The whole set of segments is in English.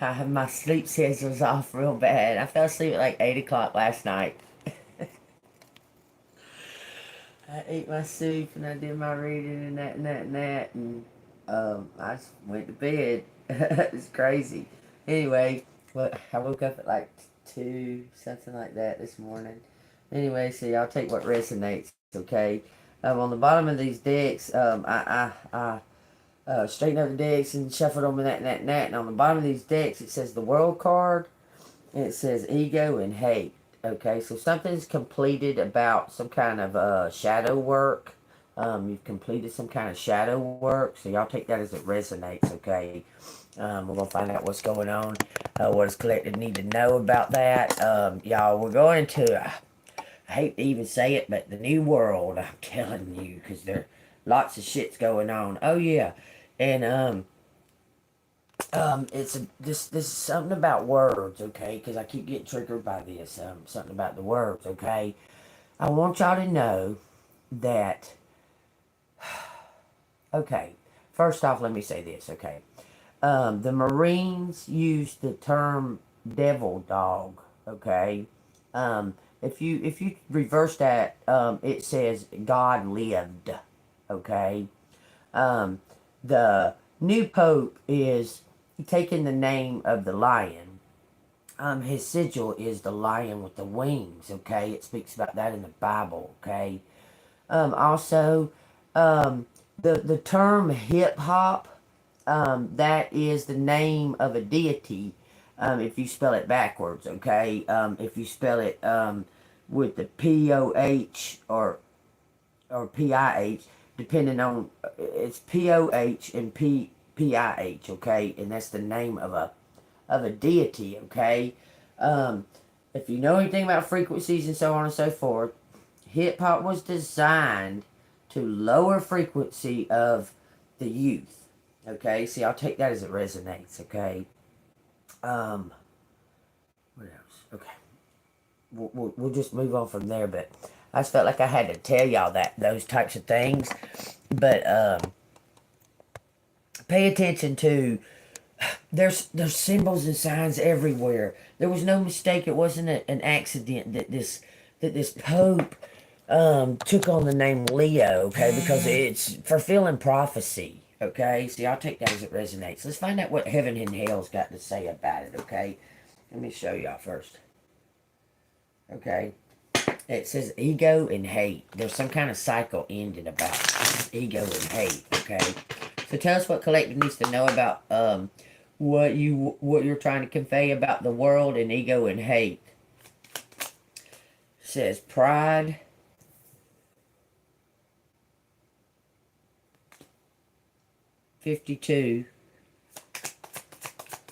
My sleep schedule's off real bad. I fell asleep at like 8 o'clock last night. I ate my soup and I did my reading and that and that and that. And I just went to bed. It's crazy. Anyway, I woke up at like 2, something like that this morning. Anyway, so y'all take what resonates, okay? On the bottom of these decks, I straightened up the decks and shuffled them and that and that and that. And on the bottom of these decks, it says the World card and it says ego and hate. Okay, so something's completed about some kind of shadow work. You've completed some kind of shadow work, so y'all take that as it resonates, okay? We're going to find out what's going on, what does collective need to know about that. Y'all, we're going to, I hate to even say it, but the new world, I'm telling you, because there lots of shit's going on. Oh, yeah, and, this is something about words, okay? Because I keep getting triggered by this. Something about the words, okay? I want y'all to know that. Okay, first off, let me say this, okay? The Marines use the term devil dog, okay? If you reverse that, it says God lived, okay? The new pope is taking the name of the lion. His sigil is the lion with the wings, okay? It speaks about that in the Bible, okay? Also, the term hip-hop, that is the name of a deity, if you spell it backwards, okay? If you spell it with the P-O-H or P-I-H, depending on, it's P-O-H and P-I-H, okay? And that's the name of a deity, okay? If you know anything about frequencies and so on and so forth, hip-hop was designed to lower frequency of the youth, okay? See, I'll take that as it resonates, okay? What else? Okay. We'll just move on from there, but I just felt like I had to tell y'all those types of things. But pay attention to, there's symbols and signs everywhere. There was no mistake. It wasn't an accident that this Pope took on the name Leo, okay, because it's fulfilling prophecy, okay? See, I'll take that as it resonates. Let's find out what heaven and hell's got to say about it, okay? Let me show y'all first. Okay. It says ego and hate. There's some kind of cycle ending about ego and hate, okay? So tell us what collective needs to know about what you're trying to convey about the world and ego and hate. It says pride. $52.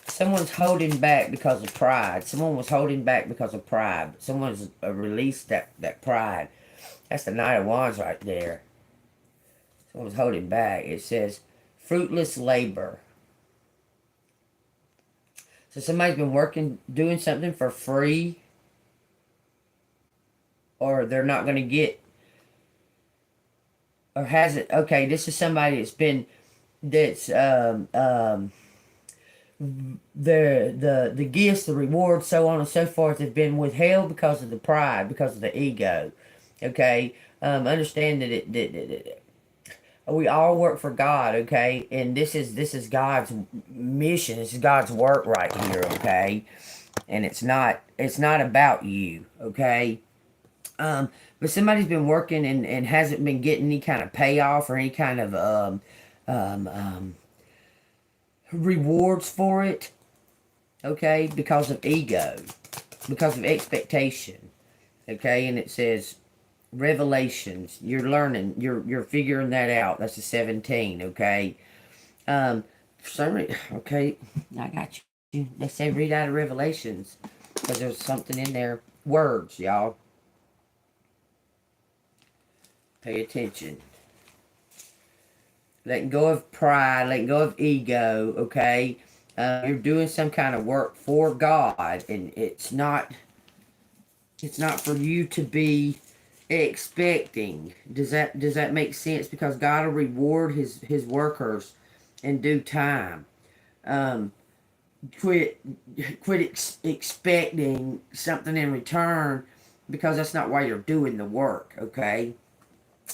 Someone's holding back because of pride. Someone was holding back because of pride. Someone's released that pride. That's the Knight of Wands right there. Someone's holding back. It says fruitless labor. So somebody's been working, doing something for free, or they're not going to get, or has it. Okay, this is somebody that's the gifts, the rewards, so on and so forth have been withheld because of the pride, because of the ego. Okay, understand that we all work for God. Okay, and this is God's mission. This is God's work right here. Okay, and it's not about you. Okay. But somebody's been working and hasn't been getting any kind of payoff or any kind of rewards for it, okay, because of ego, because of expectation, okay, and it says revelations, you're learning, you're figuring that out. That's a 17, okay. For some reason, okay, I got you. They say read out of Revelations, because there's something in there, words, y'all. Pay attention. Letting go of pride, letting go of ego, okay? You're doing some kind of work for God, and it's not for you to be expecting. Does that make sense? Because God will reward his workers in due time. quit expecting something in return, because that's not why you're doing the work. Okay.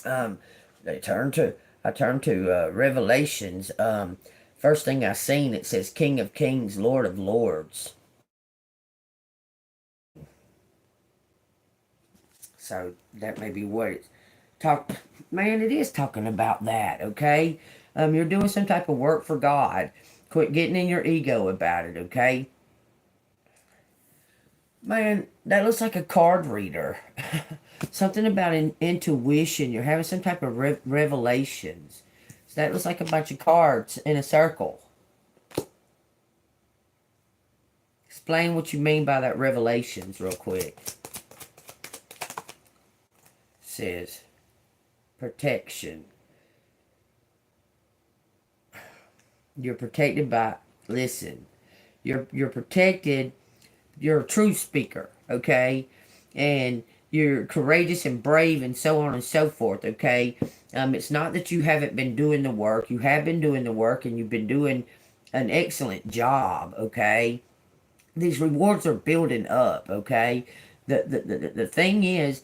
um they turn to I turn to Revelations. First thing I seen, it says King of Kings, Lord of Lords. So that may be what it's talk. Man, it is talking about that. Okay. You're doing some type of work for God. Quit getting in your ego about it. Okay. Man, that looks like a card reader. Something about intuition. You're having some type of revelations. So that looks like a bunch of cards in a circle. Explain what you mean by that, revelations, real quick. Says protection. You're protected by, listen, you're protected. You're a truth speaker, okay? And you're courageous and brave and so on and so forth, okay? It's not that you haven't been doing the work. You have been doing the work, and you've been doing an excellent job, okay? These rewards are building up, okay? The thing is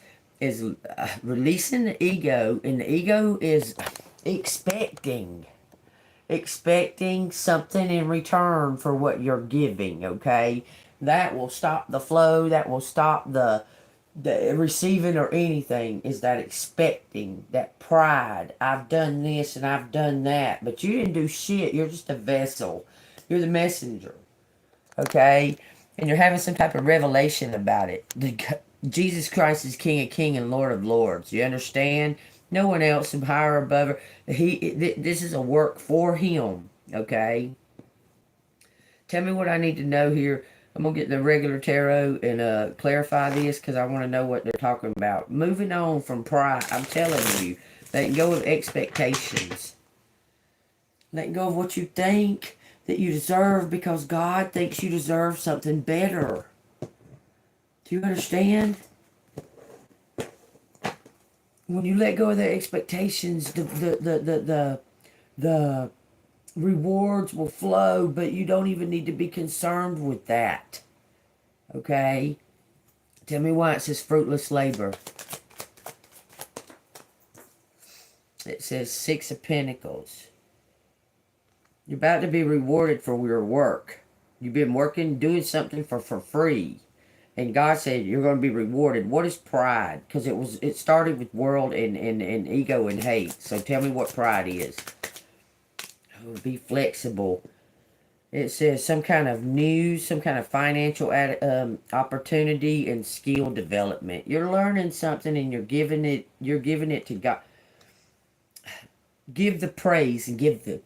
releasing the ego, and the ego is expecting something in return for what you're giving, okay? That will stop the flow, that will stop the receiving or anything, is that expecting, that pride. I've done this and I've done that, but you didn't do shit. You're just a vessel. You're the messenger, okay? And you're having some type of revelation about it. Jesus Christ is King of Kings and Lord of Lords. You understand? No one else is higher or above her. This is a work for him. Okay? Tell me what I need to know here. I'm going to get the regular tarot and clarify this, because I want to know what they're talking about. Moving on from pride. I'm telling you. Letting go of expectations. Letting go of what you think that you deserve, because God thinks you deserve something better. Do you understand? When you let go of the expectations, the rewards will flow, but you don't even need to be concerned with that. Okay? Tell me why it says fruitless labor. It says Six of Pentacles. You're about to be rewarded for your work. You've been working, doing something for free. And God said you're going to be rewarded. What is pride? Because it started with world and ego and hate. So tell me what pride is. Oh, be flexible. It says some kind of news, some kind of financial opportunity and skill development. You're learning something and you're giving it to God. Give the praise and give the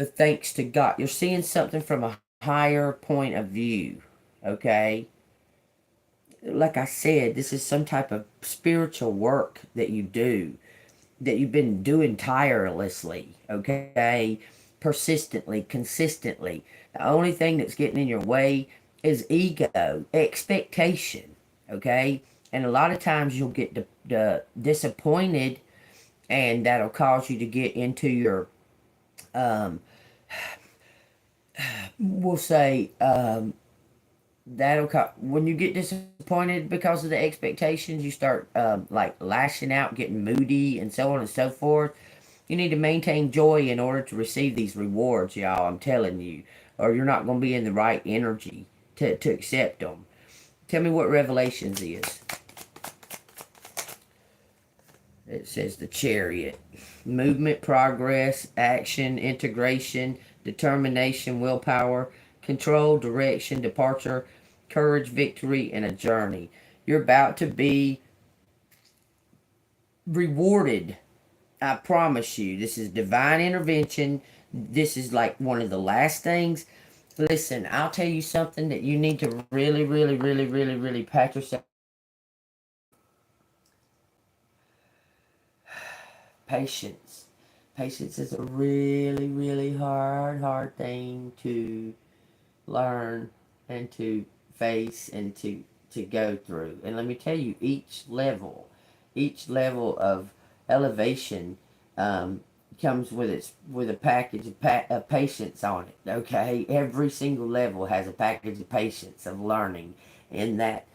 thanks to God. You're seeing something from a higher point of view. Okay? Like I said, this is some type of spiritual work that you do, that you've been doing tirelessly, okay? Persistently, consistently. The only thing that's getting in your way is ego, expectation, okay? And a lot of times you'll get disappointed, and that'll cause you to get into your, we'll say, when you get disappointed because of the expectations, you start like lashing out, getting moody, and so on and so forth. You need to maintain joy in order to receive these rewards, y'all. I'm telling you, or you're not going to be in the right energy to accept them. Tell me what Revelations is. It says the Chariot. Movement, progress, action, integration, determination, willpower, control, direction, departure, courage, victory, and a journey. You're about to be rewarded. I promise you. This is divine intervention. This is like one of the last things. Listen, I'll tell you something that you need to really, really, really, really, really pat yourself. Patience. Patience is a really, really hard thing to learn and to face and to go through. And let me tell you, each level of elevation, comes with a package of patience on it. Okay, every single level has a package of patience of learning. In that,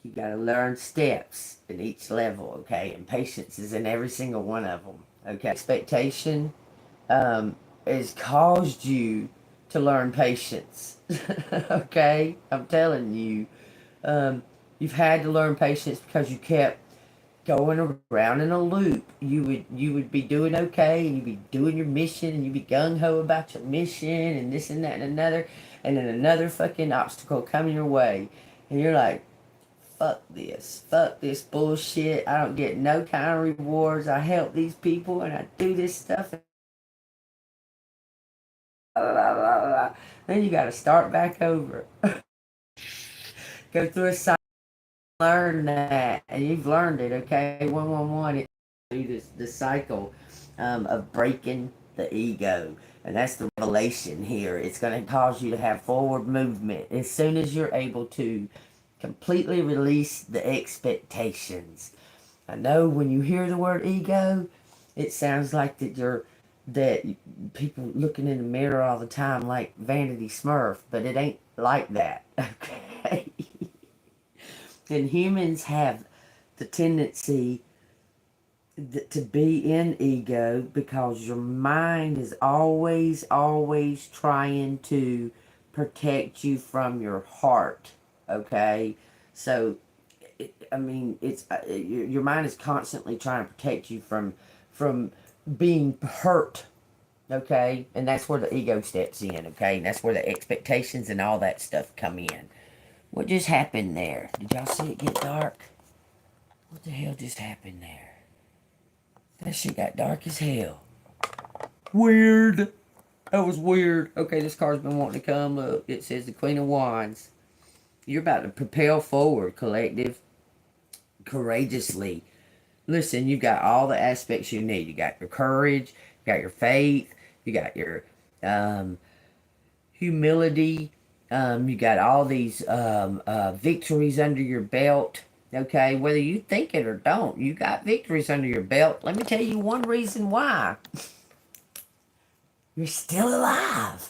you got to learn steps in each level. Okay, and patience is in every single one of them. Okay, expectation has caused you to learn patience. Okay, I'm telling you, you've had to learn patience because you kept going around in a loop. You would be doing okay, and you'd be doing your mission, and you'd be gung ho about your mission, and this and that and another, and then another fucking obstacle coming your way, and you're like, fuck this bullshit. I don't get no kind of rewards. I help these people, and I do this stuff. Then you got to start back over, go through a cycle, learn that, and you've learned it. Okay, 111. It the cycle of breaking the ego. And that's the revelation here. It's going to cause you to have forward movement as soon as you're able to completely release the expectations. I know when you hear the word ego, it sounds like that people looking in the mirror all the time like Vanity Smurf, but it ain't like that. Okay. And humans have the tendency to be in ego because your mind is always trying to protect you from your heart. Okay, so I mean, it's your mind is constantly trying to protect you from being hurt. Okay, and that's where the ego steps in. Okay, and that's where the expectations and all that stuff come in. What just happened there? Did y'all see it get dark? What the hell just happened there? That shit got dark as hell. Weird. That was weird. Okay, this card's been wanting to come up. It says the Queen of Wands. You're about to propel forward, collective, courageously. Listen, you've got all the aspects you need. You got your courage, you got your faith, you got your humility, you got all these victories under your belt. Okay, whether you think it or don't, you got victories under your belt. Let me tell you one reason why. You're still alive.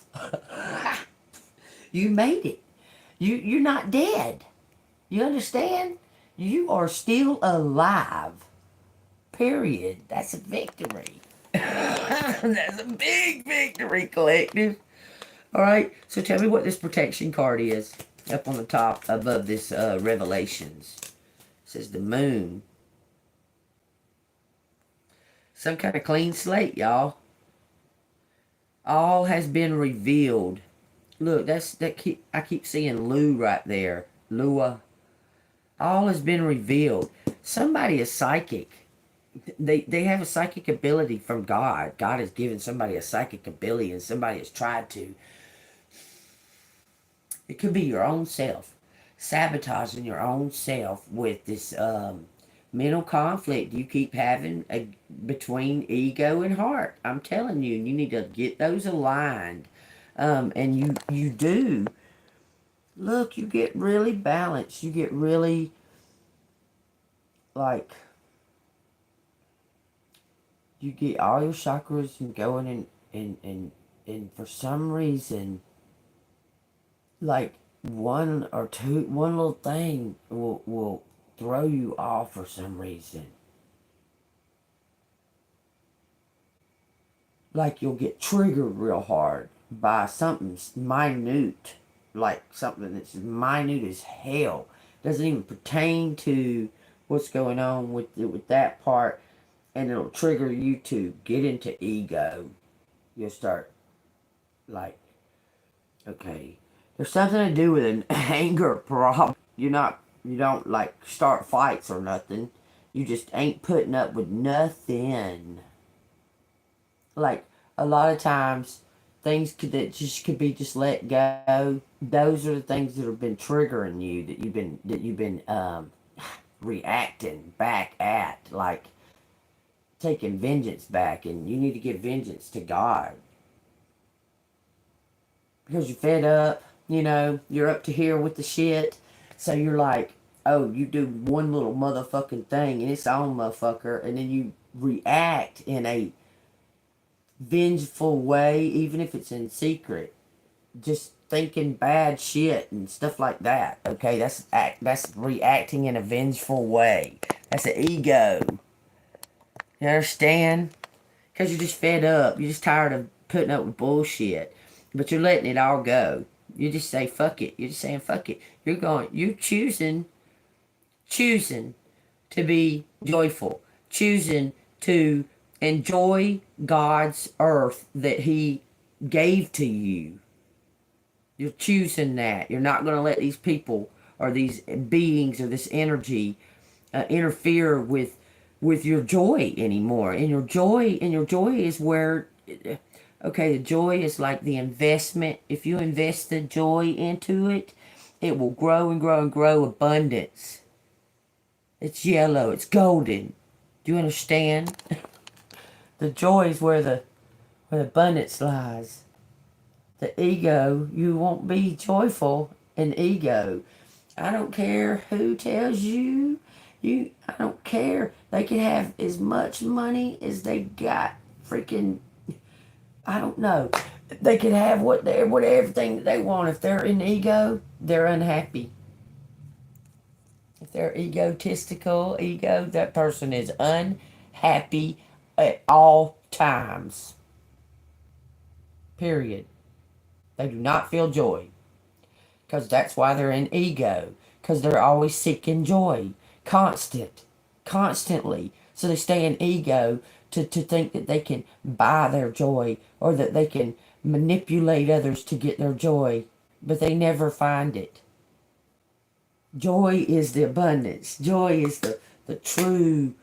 You made it. You're not dead. You understand? You are still alive. Period. That's a victory. That's a big victory, collective. All right. So tell me what this protection card is up on the top above this Revelations. It says the moon. Some kind of clean slate, y'all. All has been revealed. Look, I keep seeing Lu right there. Lua. All has been revealed. Somebody is psychic. They have a psychic ability from God. God has given somebody a psychic ability, and somebody has tried to. It could be your own self. Sabotaging your own self with this mental conflict you keep having between ego and heart. I'm telling you, you need to get those aligned. And you do. Look, you get really balanced. You get really, like, you get all your chakras and going, and for some reason, like, one little thing will throw you off for some reason. Like, you'll get triggered real hard by something minute, like something that's minute as hell. Doesn't even pertain to what's going on with that part, and it'll trigger you to get into ego. You'll start, like, okay, there's something to do with an anger problem. You don't like start fights or nothing. You just ain't putting up with nothing. Like, a lot of times, that just could be just let go. Those are the things that have been triggering you, that you've been reacting back at, like taking vengeance back, and you need to give vengeance to God because you're fed up. You're up to here with the shit, so you're like, oh, you do one little motherfucking thing and it's on, motherfucker, and then react in a vengeful way, even if it's in secret, just thinking bad shit and stuff like that. Okay, that's reacting in a vengeful way. That's an ego. You understand? Because you're just fed up. You're just tired of putting up with bullshit. But you're letting it all go. You just say fuck it. You're just saying fuck it. You're choosing to be joyful, choosing to enjoy God's earth that He gave to you. You're choosing that. You're not going to let these people or these beings or this energy interfere with your joy anymore. And your joy is where, okay, the joy is like the investment. If you invest the joy into it, it will grow and grow and grow abundance. It's yellow. It's golden. Do you understand? The joy is where the abundance lies. The ego, you won't be joyful in ego. I don't care who tells you. I don't care. They can have as much money as they got. Freaking, I don't know. They can have everything that they want. If they're in ego, they're unhappy. If they're egotistical, that person is unhappy at all times. Period. They do not feel joy. Because that's why they're in ego. Because they're always seeking joy. Constantly. So they stay in ego to think that they can buy their joy. Or that they can manipulate others to get their joy. But they never find it. Joy is the abundance. Joy is the true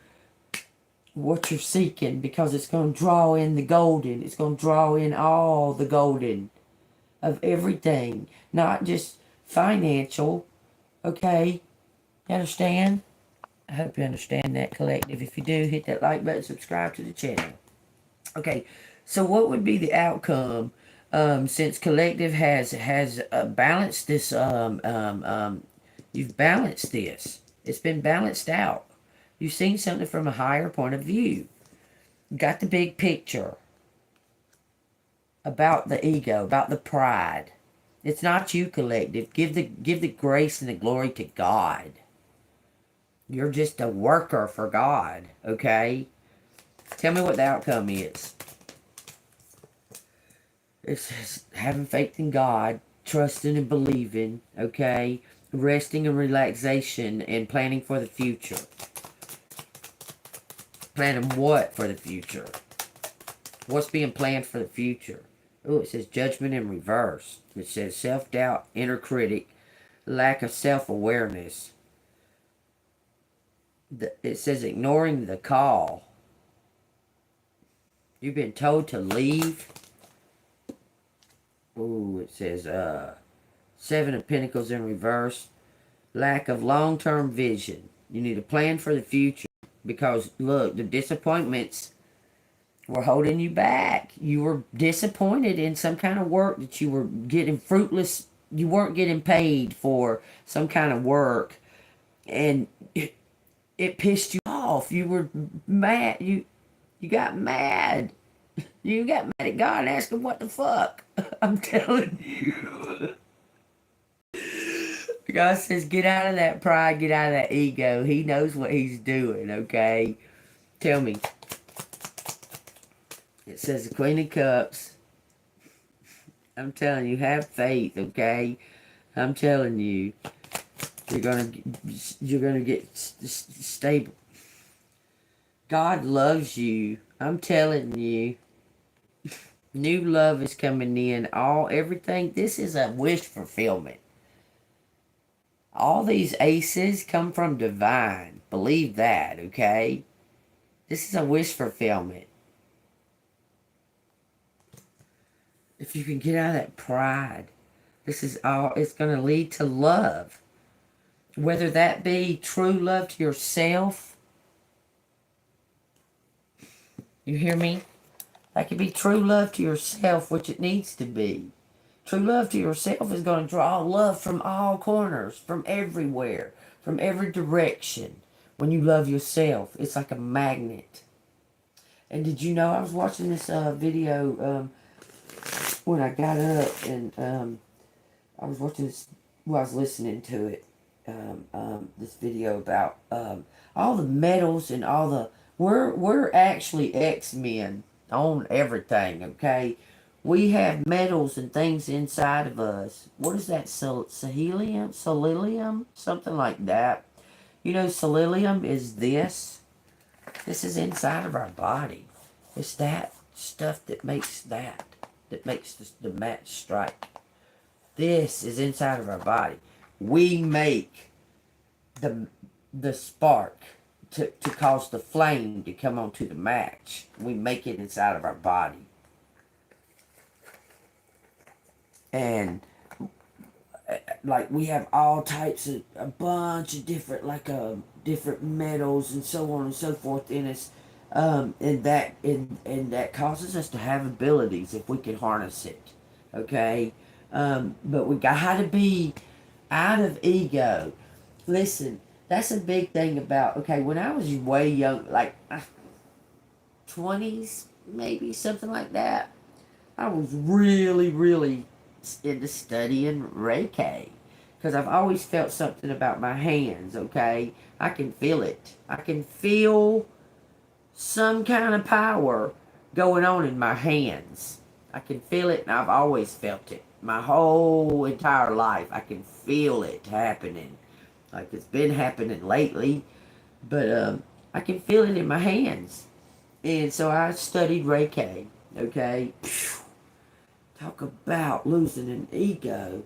what you're seeking, because it's going to draw in the golden. It's going to draw in all the golden of everything. Not just financial. Okay? You understand? I hope you understand that, collective. If you do, hit that like button, subscribe to the channel. Okay, so what would be the outcome since collective has balanced this you've balanced this. It's been balanced out. You've seen something from a higher point of view. Got the big picture about the ego, about the pride. It's not you, collective. Give the grace and the glory to God. You're just a worker for God, okay? Tell me what the outcome is. It's having faith in God, trusting and believing, okay? Resting and relaxation and planning for the future. Planning what for the future? What's being planned for the future? Oh, it says judgment in reverse. It says self-doubt, inner critic, lack of self-awareness. It says ignoring the call. You've been told to leave. Oh, it says Seven of Pentacles in reverse. Lack of long-term vision. You need a plan for the future. Because, look, the disappointments were holding you back. You were disappointed in some kind of work that you were getting fruitless. You weren't getting paid for some kind of work. And it pissed you off. You were mad. You got mad. You got mad at God and asked him, what the fuck? I'm telling you. God says, get out of that pride, get out of that ego. He knows what he's doing, okay? Tell me. It says the Queen of Cups. I'm telling you, have faith, okay? I'm telling you, you're gonna get stable. God loves you. I'm telling you. New love is coming in. Everything. This is a wish fulfillment. All these aces come from divine. Believe that, okay? This is a wish fulfillment. If you can get out of that pride, this is all, it's going to lead to love. Whether that be true love to yourself. You hear me? That could be true love to yourself, which it needs to be. True love to yourself is going to draw love from all corners, from everywhere, from every direction. When you love yourself, it's like a magnet. And did you know I was watching this video when I got up, and I was watching this, well, I was listening to it, this video about all the medals and all the, we're actually X-Men on everything, okay? We have metals and things inside of us. What is that? Selenium? Selenium? Something like that. You know, selenium is this. This is inside of our body. It's that stuff that makes that makes the match strike. This is inside of our body. We make the spark to cause the flame to come onto the match. We make it inside of our body. And like we have all types of, a bunch of different, like different metals and so on and so forth in us, and that causes us to have abilities if we can harness it, okay? But we gotta be out of ego. Listen, that's a big thing about, okay, when I was way young, like 20s maybe, something like that, I was really into studying Reiki, because I've always felt something about my hands, okay? I can feel it. I can feel some kind of power going on in my hands. I can feel it, and I've always felt it. My whole entire life, I can feel it happening. Like it's been happening lately, but I can feel it in my hands. And so I studied Reiki, okay? Talk about losing an ego.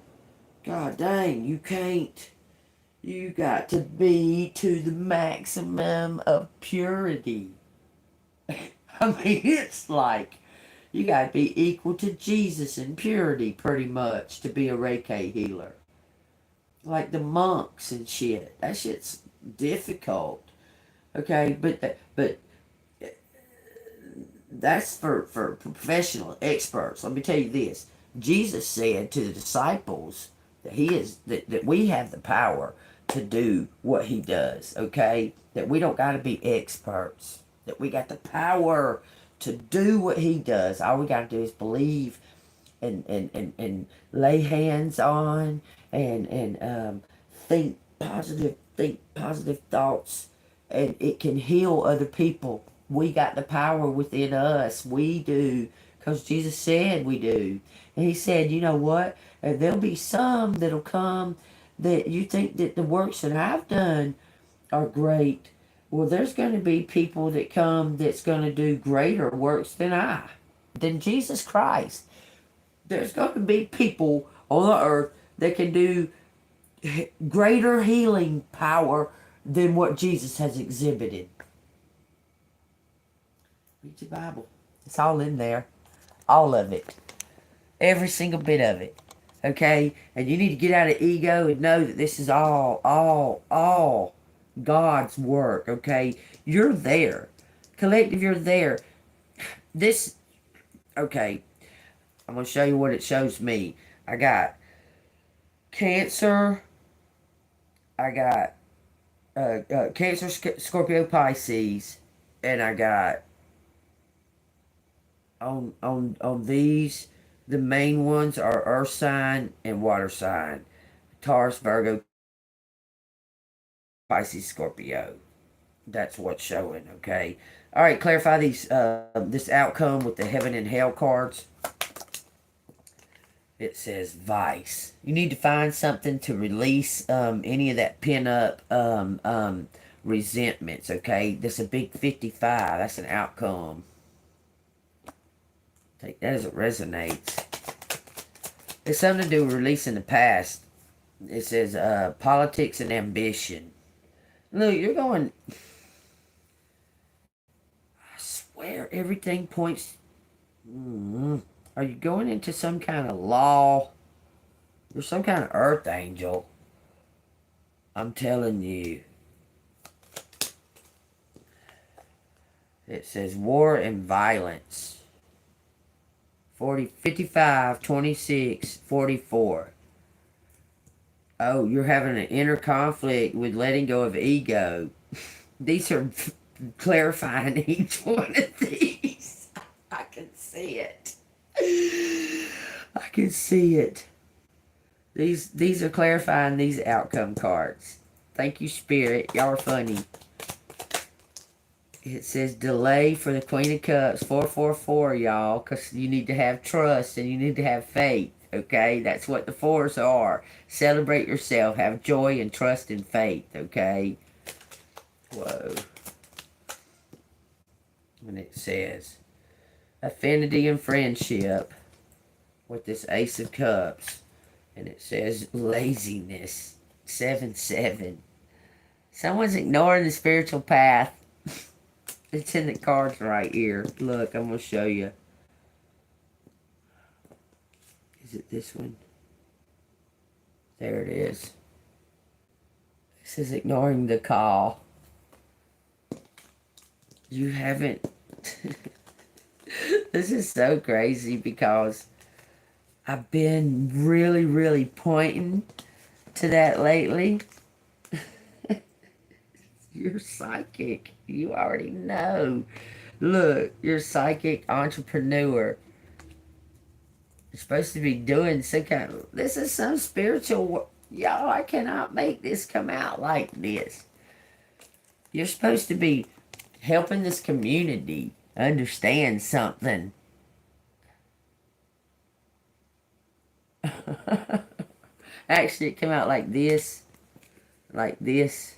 God dang, you can't. You got to be to the maximum of purity. I mean, it's like you got to be equal to Jesus in purity, pretty much, to be a Reiki healer. Like the monks and shit. That shit's difficult. Okay, but that's for professional experts. Let me tell you this. Jesus said to the disciples that that we have the power to do what he does, okay? That we don't got to be experts. That we got the power to do what he does. All we got to do is believe and lay hands on and think positive thoughts, and it can heal other people. We got the power within us. We do, because Jesus said we do. And he said, you know what? And there'll be some that'll come that you think that the works that I've done are great. Well, there's going to be people that come that's going to do greater works than Jesus Christ. There's going to be people on the earth that can do greater healing power than what Jesus has exhibited. Read your Bible. It's all in there. All of it. Every single bit of it. Okay? And you need to get out of ego and know that this is all God's work. Okay? You're there. Collective, you're there. This, okay, I'm going to show you what it shows me. I got Cancer. I got Cancer, Scorpio, Pisces. And I got on these, the main ones are earth sign and water sign. Taurus, Virgo, Pisces, Scorpio. That's what's showing, okay? All right, clarify these this outcome with the heaven and hell cards. It says vice. You need to find something to release any of that pin-up resentments, okay? That's a big 55. That's an outcome. Take that as it resonates. It's something to do with releasing the past. It says politics and ambition. Look, you're going... I swear everything points... Are you going into some kind of law? You're some kind of earth angel. I'm telling you. It says war and violence. 55, 26, 44. Oh, you're having an inner conflict with letting go of ego. These are clarifying each one of these. I can see it. I can see it. These are clarifying these outcome cards. Thank you, Spirit. Y'all are funny. It says delay for the Queen of Cups. 444, y'all. Because you need to have trust and you need to have faith. Okay? That's what the fours are. Celebrate yourself. Have joy and trust and faith. Okay? Whoa. And it says affinity and friendship with this Ace of Cups. And it says laziness. 7-7. Someone's ignoring the spiritual path. It's in the cards right here. Look, I'm going to show you. Is it this one? There it is. It says ignoring the call. You haven't... This is so crazy because I've been really, really pointing to that lately. You're psychic. You already know. Look, you're a psychic entrepreneur. You're supposed to be doing some kind of... This is some spiritual... Y'all, I cannot make this come out like this. You're supposed to be helping this community understand something. Actually, it came out like this, and like this.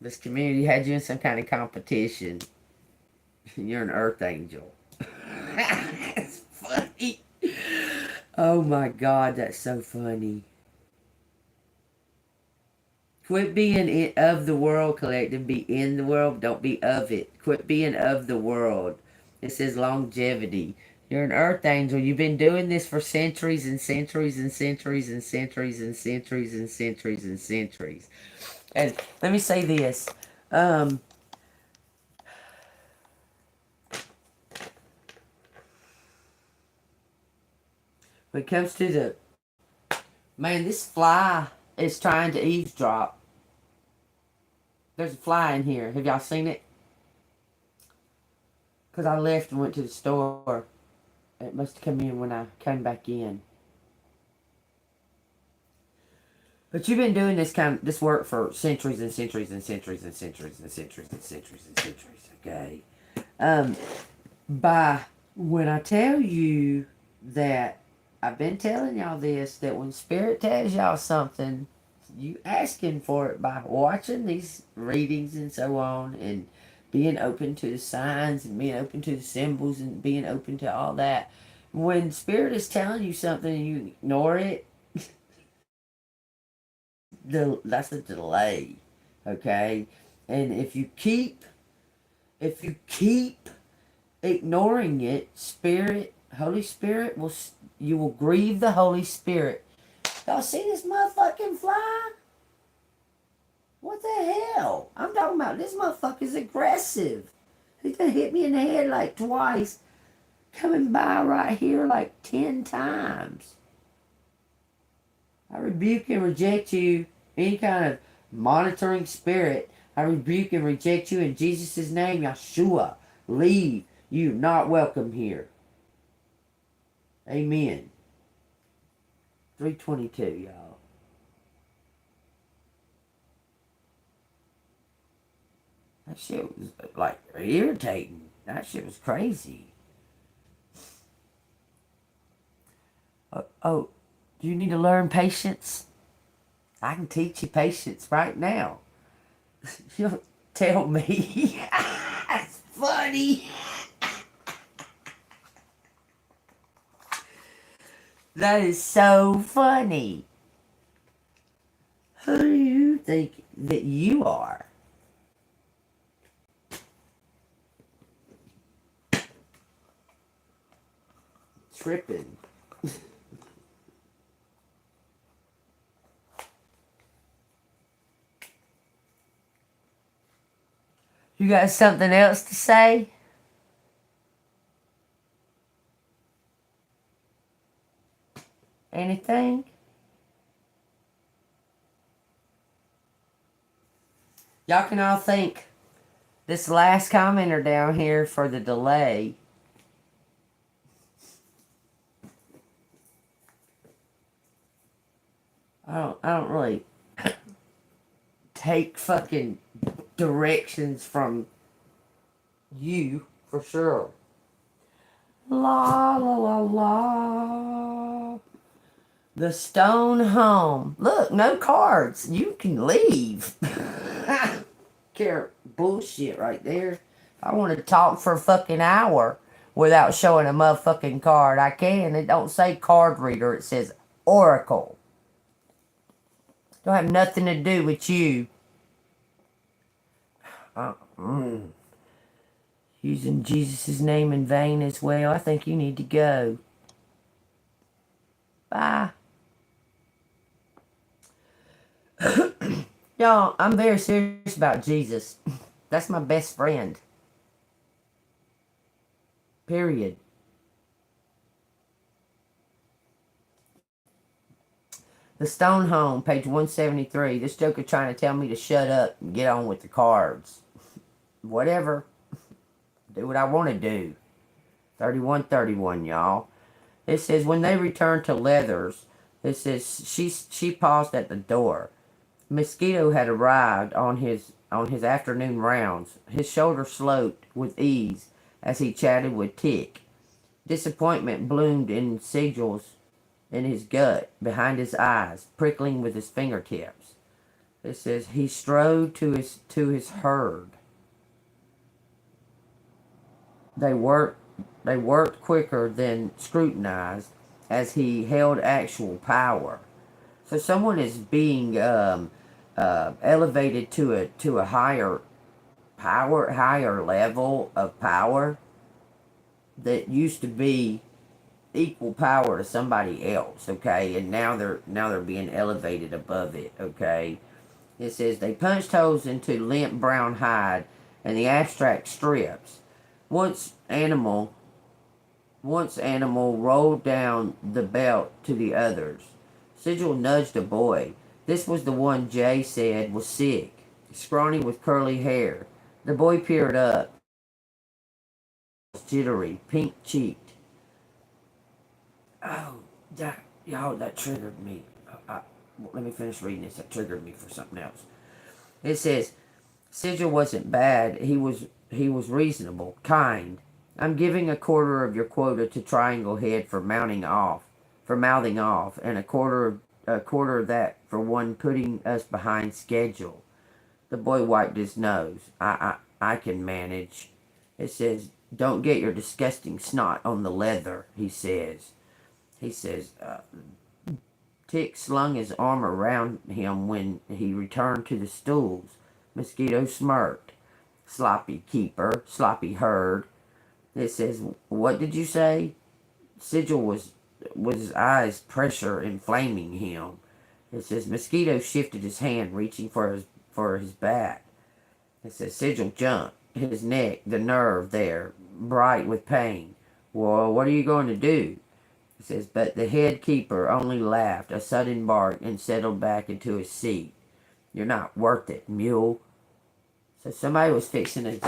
This community had you in some kind of competition. You're an earth angel. It's funny. Oh my God, that's so funny. Quit being of the world, collective. Be in the world. Don't be of it. Quit being of the world. It says longevity. You're an earth angel. You've been doing this for centuries and centuries and centuries and centuries and centuries and centuries and centuries. And let me say this. When it comes to the... Man, this fly is trying to eavesdrop. There's a fly in here. Have y'all seen it? Because I left and went to the store. It must have come in when I came back in. But you've been doing this work for centuries and centuries and centuries and centuries and centuries and centuries and centuries, okay? When I tell you that I've been telling y'all this, that when Spirit tells y'all something, you asking for it by watching these readings and so on, and being open to the signs and being open to the symbols and being open to all that. When Spirit is telling you something and you ignore it, that's a delay, okay? And if you keep ignoring it, Holy Spirit you will grieve the Holy Spirit. Y'all see this motherfucking fly? What the hell? I'm talking about this motherfucker's aggressive. He's gonna hit me in the head like twice. Coming by right here like 10 times. I rebuke and reject you, any kind of monitoring spirit. I rebuke and reject you in Jesus' name, Yeshua. Leave. You're not welcome here. Amen. 322, y'all. That shit was like irritating. That shit was crazy. Oh, do you need to learn patience? I can teach you patience right now. You'll tell me. That's funny. That is so funny. Who do you think that you are? Tripping. You got something else to say? Anything? Y'all can all thank this last commenter down here for the delay. I don't really take fucking directions from you for sure. La la la la. The stone home. Look, no cards. You can leave. Care bullshit right there. I want to talk for a fucking hour without showing a motherfucking card. I can. It don't say card reader. It says oracle. Don't have nothing to do with you. Using Jesus' name in vain as well. I think you need to go. Bye. Y'all, I'm very serious about Jesus. That's my best friend. Period. The Stone Home, page 173. This joker trying to tell me to shut up and get on with the cards. Whatever. Do what I want to do. 3131, y'all. It says, when they returned to Leathers, it says she paused at the door. Mosquito had arrived on his afternoon rounds. His shoulder sloped with ease as he chatted with Tick. Disappointment bloomed in sigils in his gut, behind his eyes, prickling with his fingertips. It says he strode to his herd. They worked quicker than scrutinized as he held actual power. So someone is being elevated to a higher level of power that used to be equal power to somebody else, okay? And now they're being elevated above it, okay? It says they punched holes into limp brown hide and the abstract strips. Once animal rolled down the belt to the others. Sigil nudged a boy. This was the one Jay said was sick, scrawny with curly hair. The boy peered up, jittery, pink-cheeked. Oh, that triggered me. Let me finish reading this. That triggered me for something else. It says, Sigil wasn't bad. He was reasonable, kind. I'm giving a quarter of your quota to Triangle Head for mouthing off, and a quarter of that for one putting us behind schedule. The boy wiped his nose. I can manage. It says, don't get your disgusting snot on the leather, he says. Tick slung his arm around him when he returned to the stools. Mosquito smirked. Sloppy keeper, sloppy herd. It says, what did you say? Sigil was his eyes pressure inflaming him. It says, Mosquito shifted his hand, reaching for his bat. It says, Sigil jumped. His neck, the nerve there, bright with pain. Well, what are you going to do? It says, but the head keeper only laughed a sudden bark and settled back into his seat. You're not worth it, mule. So somebody was fixing to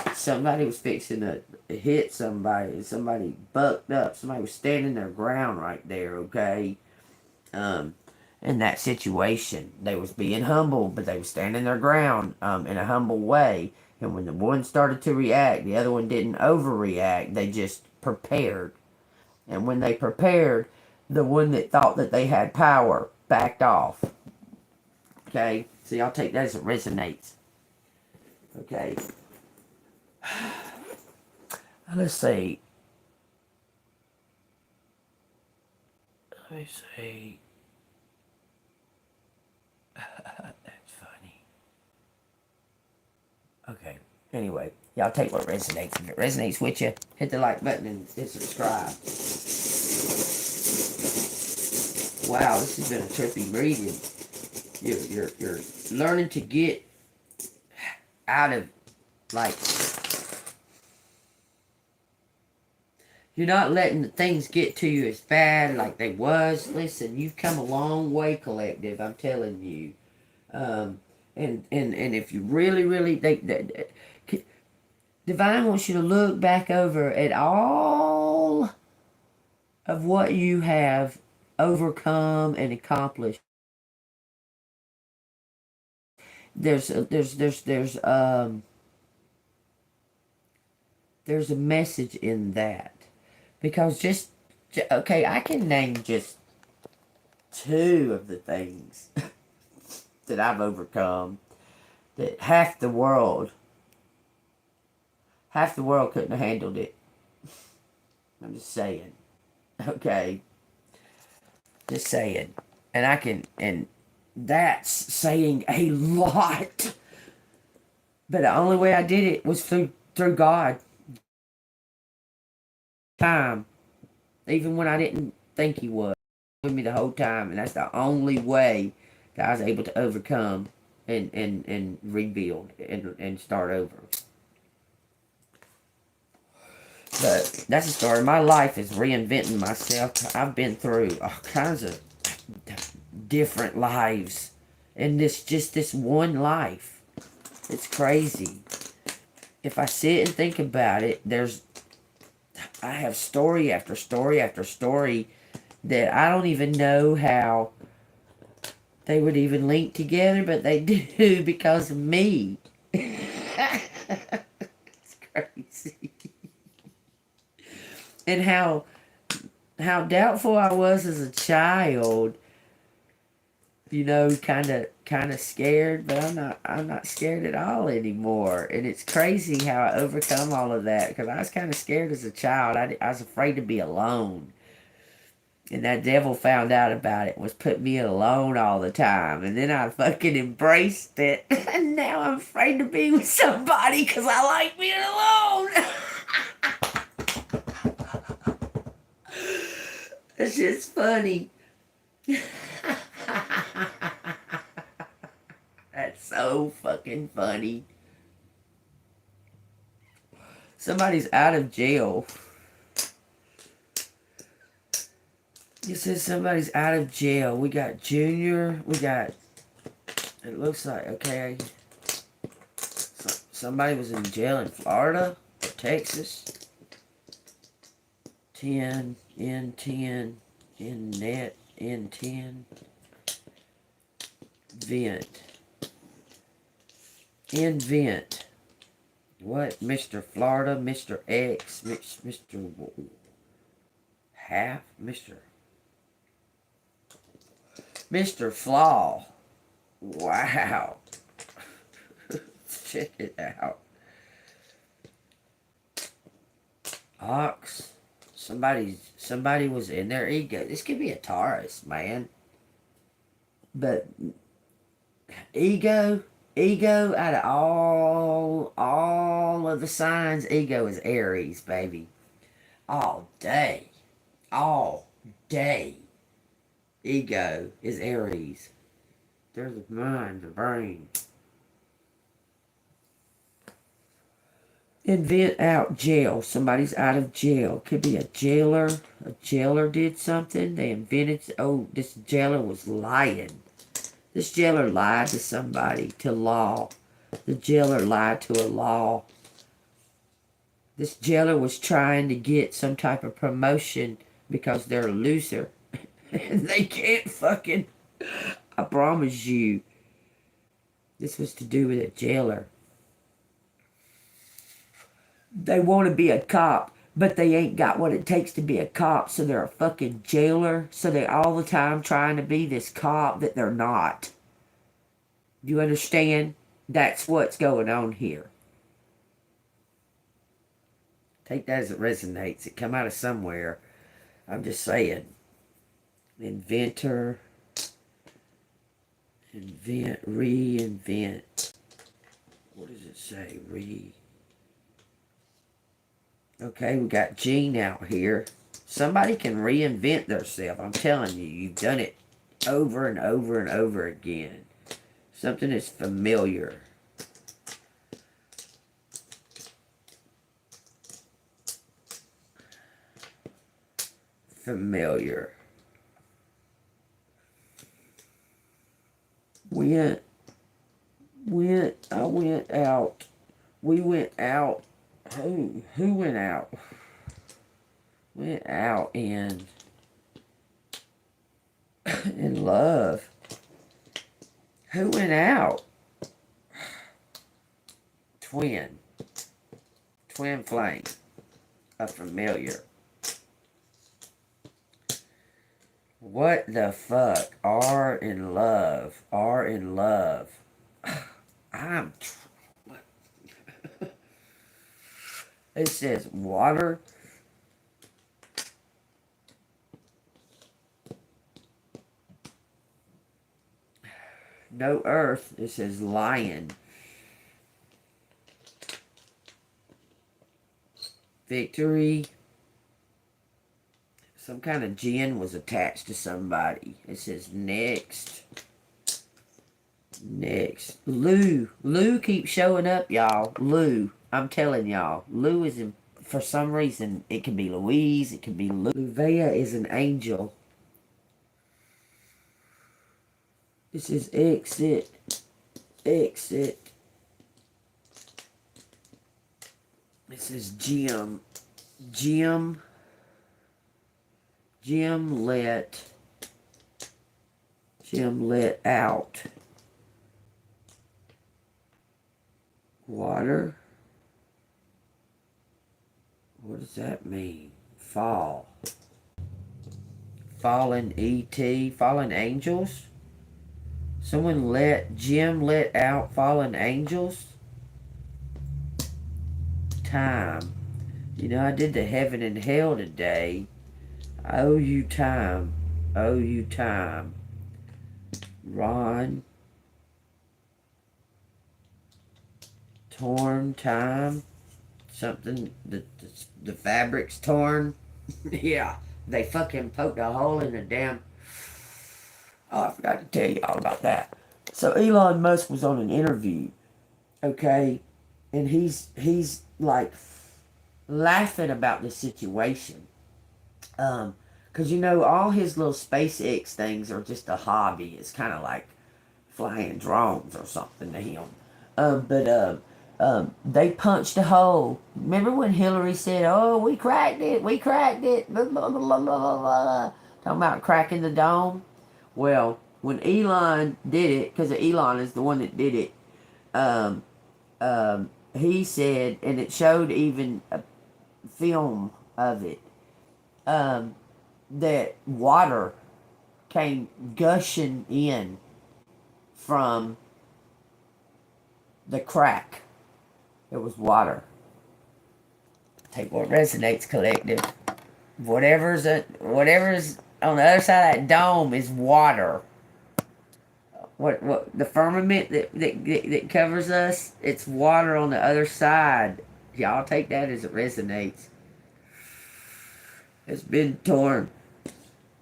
hit somebody. Somebody bucked up. Somebody was standing their ground right there, okay? In that situation, they was being humble, but they was standing their ground in a humble way. And when the one started to react, the other one didn't overreact. They just prepared. And when they prepared, the one that thought that they had power backed off. Okay? So y'all take that as it resonates. Okay. Let's see. Let me see. That's funny. Okay. Anyway, y'all take what resonates. If it resonates with you, hit the like button and subscribe. Wow, this has been a trippy reading. You're learning to get out of, like, you're not letting the things get to you as bad like they was. Listen, you've come a long way, collective, I'm telling you. And And if you really think that Divine wants you to look back over at all of what you have overcome and accomplished. There's a message in that, because okay, I can name just two of the things that I've overcome that half the world couldn't have handled it. I'm just saying. Okay. Just saying. And that's saying a lot. But the only way I did it was through God. Time. Even when I didn't think he was. With me the whole time. And that's the only way that I was able to overcome and rebuild and start over. But that's the story. My life is reinventing myself. I've been through all kinds of different lives. And this one life. It's crazy. If I sit and think about it, I have story after story after story that I don't even know how they would even link together, but they do because of me. It's crazy. And how doubtful I was as a child, you know, kind of scared, but I'm not scared at all anymore. And it's crazy how I overcome all of that, because I was kind of scared as a child. I was afraid to be alone. And that devil found out about it and was putting me alone all the time. And then I fucking embraced it. And now I'm afraid to be with somebody because I like being alone. It's just funny. That's so fucking funny. Somebody's out of jail. It says somebody's out of jail. We got Junior. We got... It looks like... Okay. Somebody was in jail in Florida. Texas. 10. N10. N-net. N10. Vent. Invent. What? Mr. Florida. Mr. X. Mr. Half. Mr. Flaw. Wow. Check it out. Ox. Somebody was in their ego. This could be a Taurus, man. But ego out of all of the signs, ego is Aries, baby. All day. Ego is Aries. There's the mind, the brain. Invent out jail. Somebody's out of jail. Could be a jailer. A jailer did something. They invented... Oh, this jailer was lying. This jailer lied to somebody, to law. The jailer lied to a law. This jailer was trying to get some type of promotion because they're a loser. And they can't fucking... I promise you. This was to do with a jailer. They want to be a cop, but they ain't got what it takes to be a cop, so they're a fucking jailer. So they're all the time trying to be this cop that they're not. You understand? That's what's going on here. Take that as it resonates. It come out of somewhere. I'm just saying. Inventor. Invent. Reinvent. What does it say? Okay, we got Jean out here. Somebody can reinvent themselves. I'm telling you, you've done it over and over and over again. Something is familiar. Familiar. I went out. We went out. Who went out? Went out in love. Who went out? Twin flame. A familiar. What the fuck? Are in love. Are in love. It says water. No earth. It says lion. Victory. Some kind of gin was attached to somebody. It says next. Next. Lou. Lou keeps showing up, y'all. Lou. I'm telling y'all. Lou is in, for some reason, it can be Louise. It can be Lou. Luvea is an angel. This is exit. Exit. This is Jim. Jim let out. Water. What does that mean? Fall. Fallen E.T. Fallen angels? Jim let out fallen angels? Time. You know, I did the heaven and hell today. I owe you time. Owe you time. Ron. Torn time. Something. The fabric's torn. Yeah. They fucking poked a hole in the damn... Oh, I forgot to tell you all about that. So Elon Musk was on an interview. Okay. And he's like laughing about the situation. Because, you know, all his little SpaceX things are just a hobby. It's kind of like flying drones or something to him. They punched a hole. Remember when Hillary said, oh, we cracked it, blah, blah, blah, blah, blah. Talking about cracking the dome? Well, when Elon did it, because Elon is the one that did it, he said, and it showed even a film of it, that water came gushing in from the crack. It was water. Take what resonates, collective. Whatever's on the other side of that dome is water. What the firmament that covers us, it's water on the other side. Y'all take that as it resonates. It's been torn.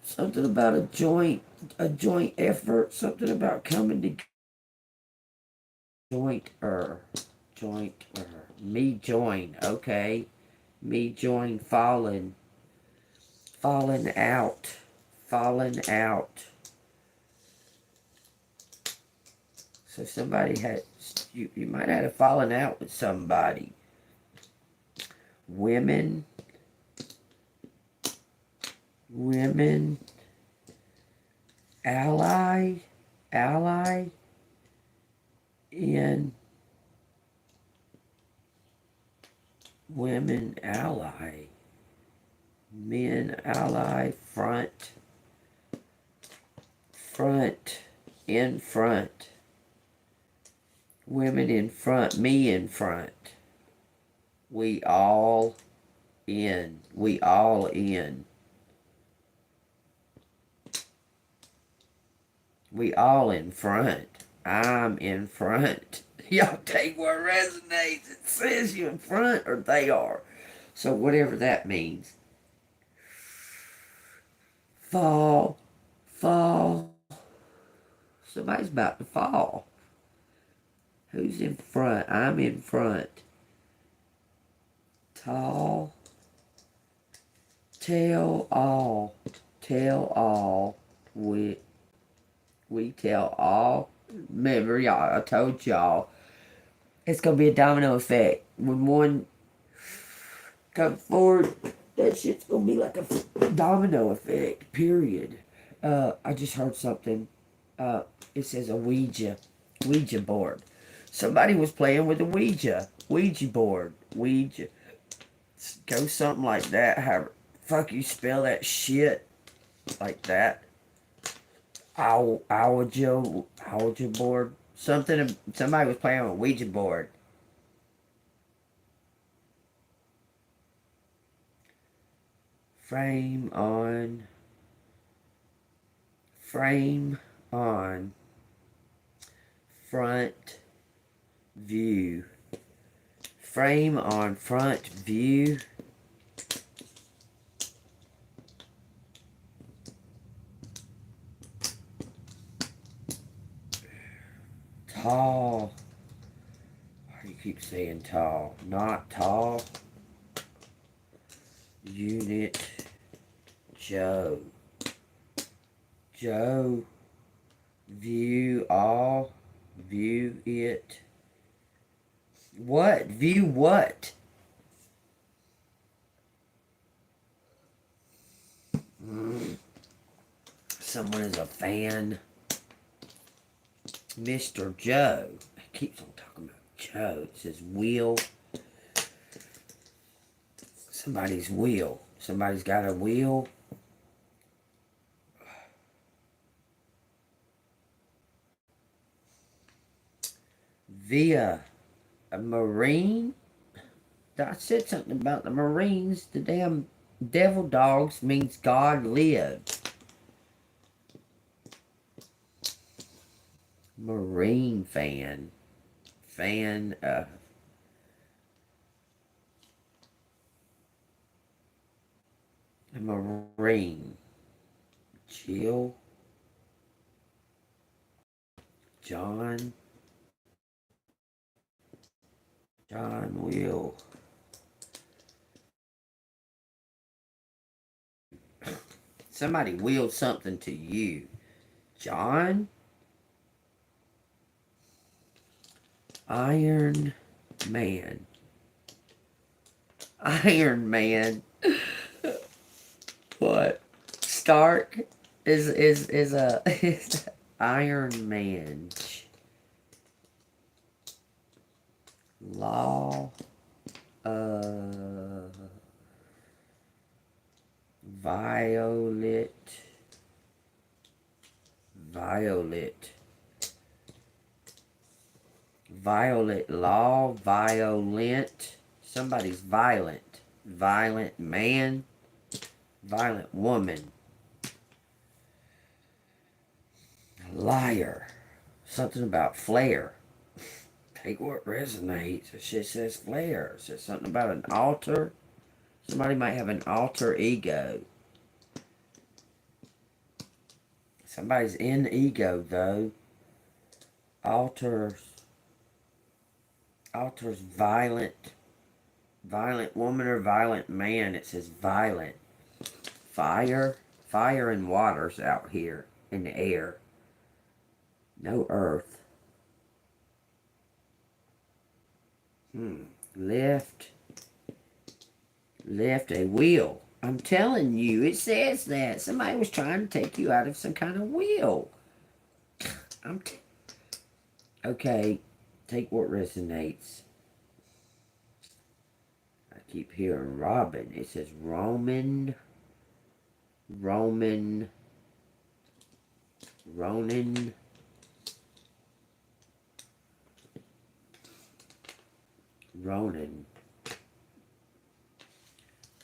Something about a joint effort. Something about coming together. Jointer. Me join. Okay. Me join fallen. Fallen out. So somebody had, you might have had a falling out with somebody. Women. Ally. In women ally. Men ally. Front. In front. Women in front. Me in front. We all in. We all in front. I'm in front. Y'all take what resonates. It says you in front or they are. So whatever that means. Fall. Somebody's about to fall. Who's in front? I'm in front. Tall. Tell all. We tell all. Remember, y'all, I told y'all, it's going to be a domino effect. When one comes forward, that shit's going to be like a domino effect, period. I just heard something. It says a Ouija board. Somebody was playing with a Ouija board. Ouija. Go something like that. How fuck you spell that shit like that? Ouija board. Somebody was playing with a Ouija board. Frame on front view. Frame on front view. Tall. Why do you keep saying tall? Not tall. Unit Joe. Joe. View all. View it. What? View what? Someone is a fan. Mr. Joe. It keeps on talking about Joe. It says wheel. Somebody's wheel. Somebody's got a wheel. Via a Marine. I said something about the Marines. The damn devil dogs means God lived. Marine fan. Fan of. A Marine. Jill. John will. Somebody willed something to you. John? Iron Man. Iron Man. What? Stark is a is Iron Man. Law. Violet. Violet law. Violent. Somebody's violent. Violent man. Violent woman. Liar. Something about flare. Take what resonates. It shit says flare. It says something about an altar. Somebody might have an alter ego. Somebody's in ego, though. Alters violent. Violent woman or violent man. It says violent. Fire. Fire and water's out here in the air. No earth. Lift a wheel. I'm telling you, it says that. Somebody was trying to take you out of some kind of wheel. Okay, take what resonates. I keep hearing Robin. It says Ronan. Ronan.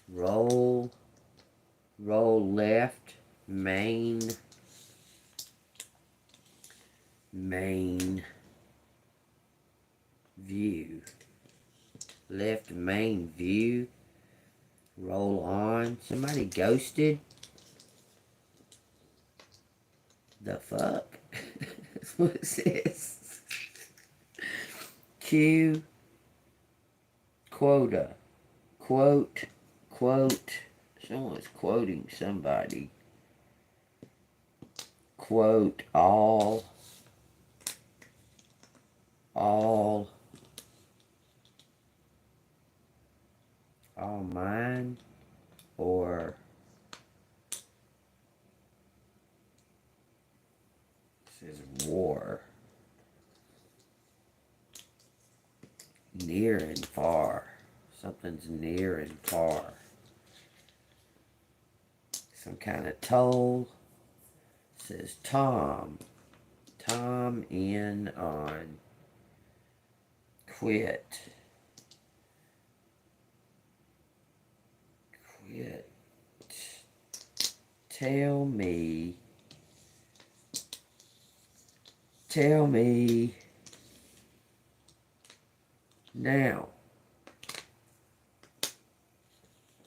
Roll left. Main view. Left main view. Roll on. Somebody ghosted. The fuck? That's what it says. Q. Quota. Quote. Someone's quoting somebody. Quote all. all mine, or this is war, near and far. Something's near and far. Some kind of toll. It says Tom in on quit. Tell me now.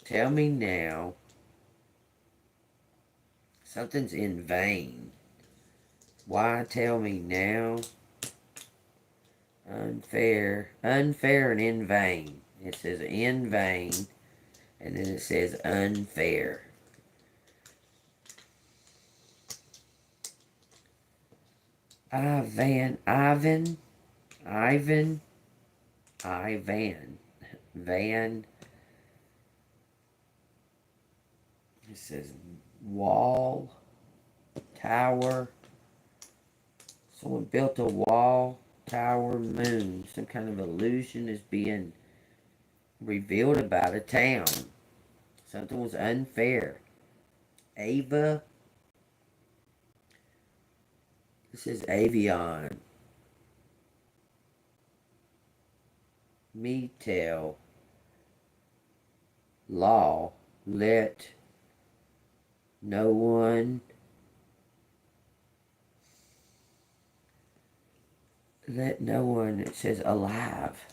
Tell me now. Something's in vain. Why tell me now? Unfair and in vain. It says in vain, and then it says unfair. Ivan. Van. It says wall, tower. Someone built a wall, tower, moon. Some kind of illusion is being revealed about a town. Something was unfair. Ava. This is ALPHABEAN. Me tell. Law. Let no one. It says alive.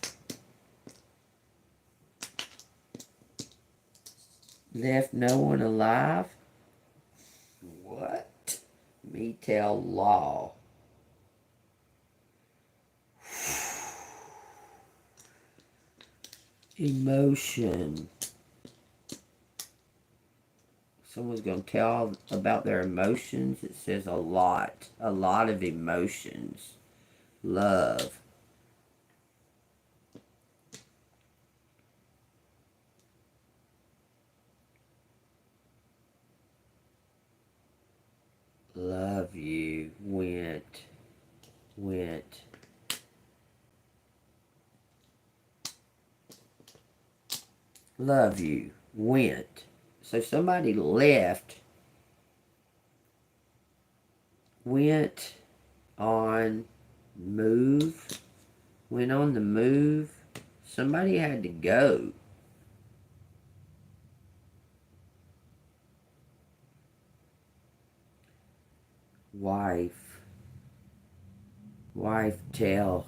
Left no one alive? What? Me tell law. Emotion. Someone's going to tell about their emotions. It says a lot of emotions. Love. Love you. Went. Love you. Went. So somebody left. Went on move. Went on the move. Somebody had to go. Wife tell.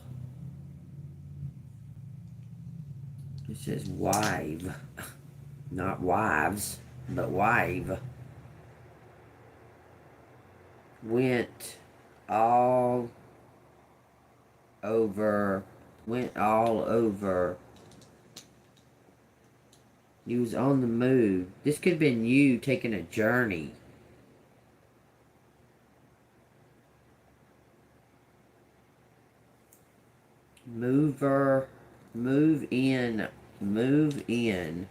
It says wive. Not wives, but wive. Went all over. You was on the move. This could have been you taking a journey. Move in. Move into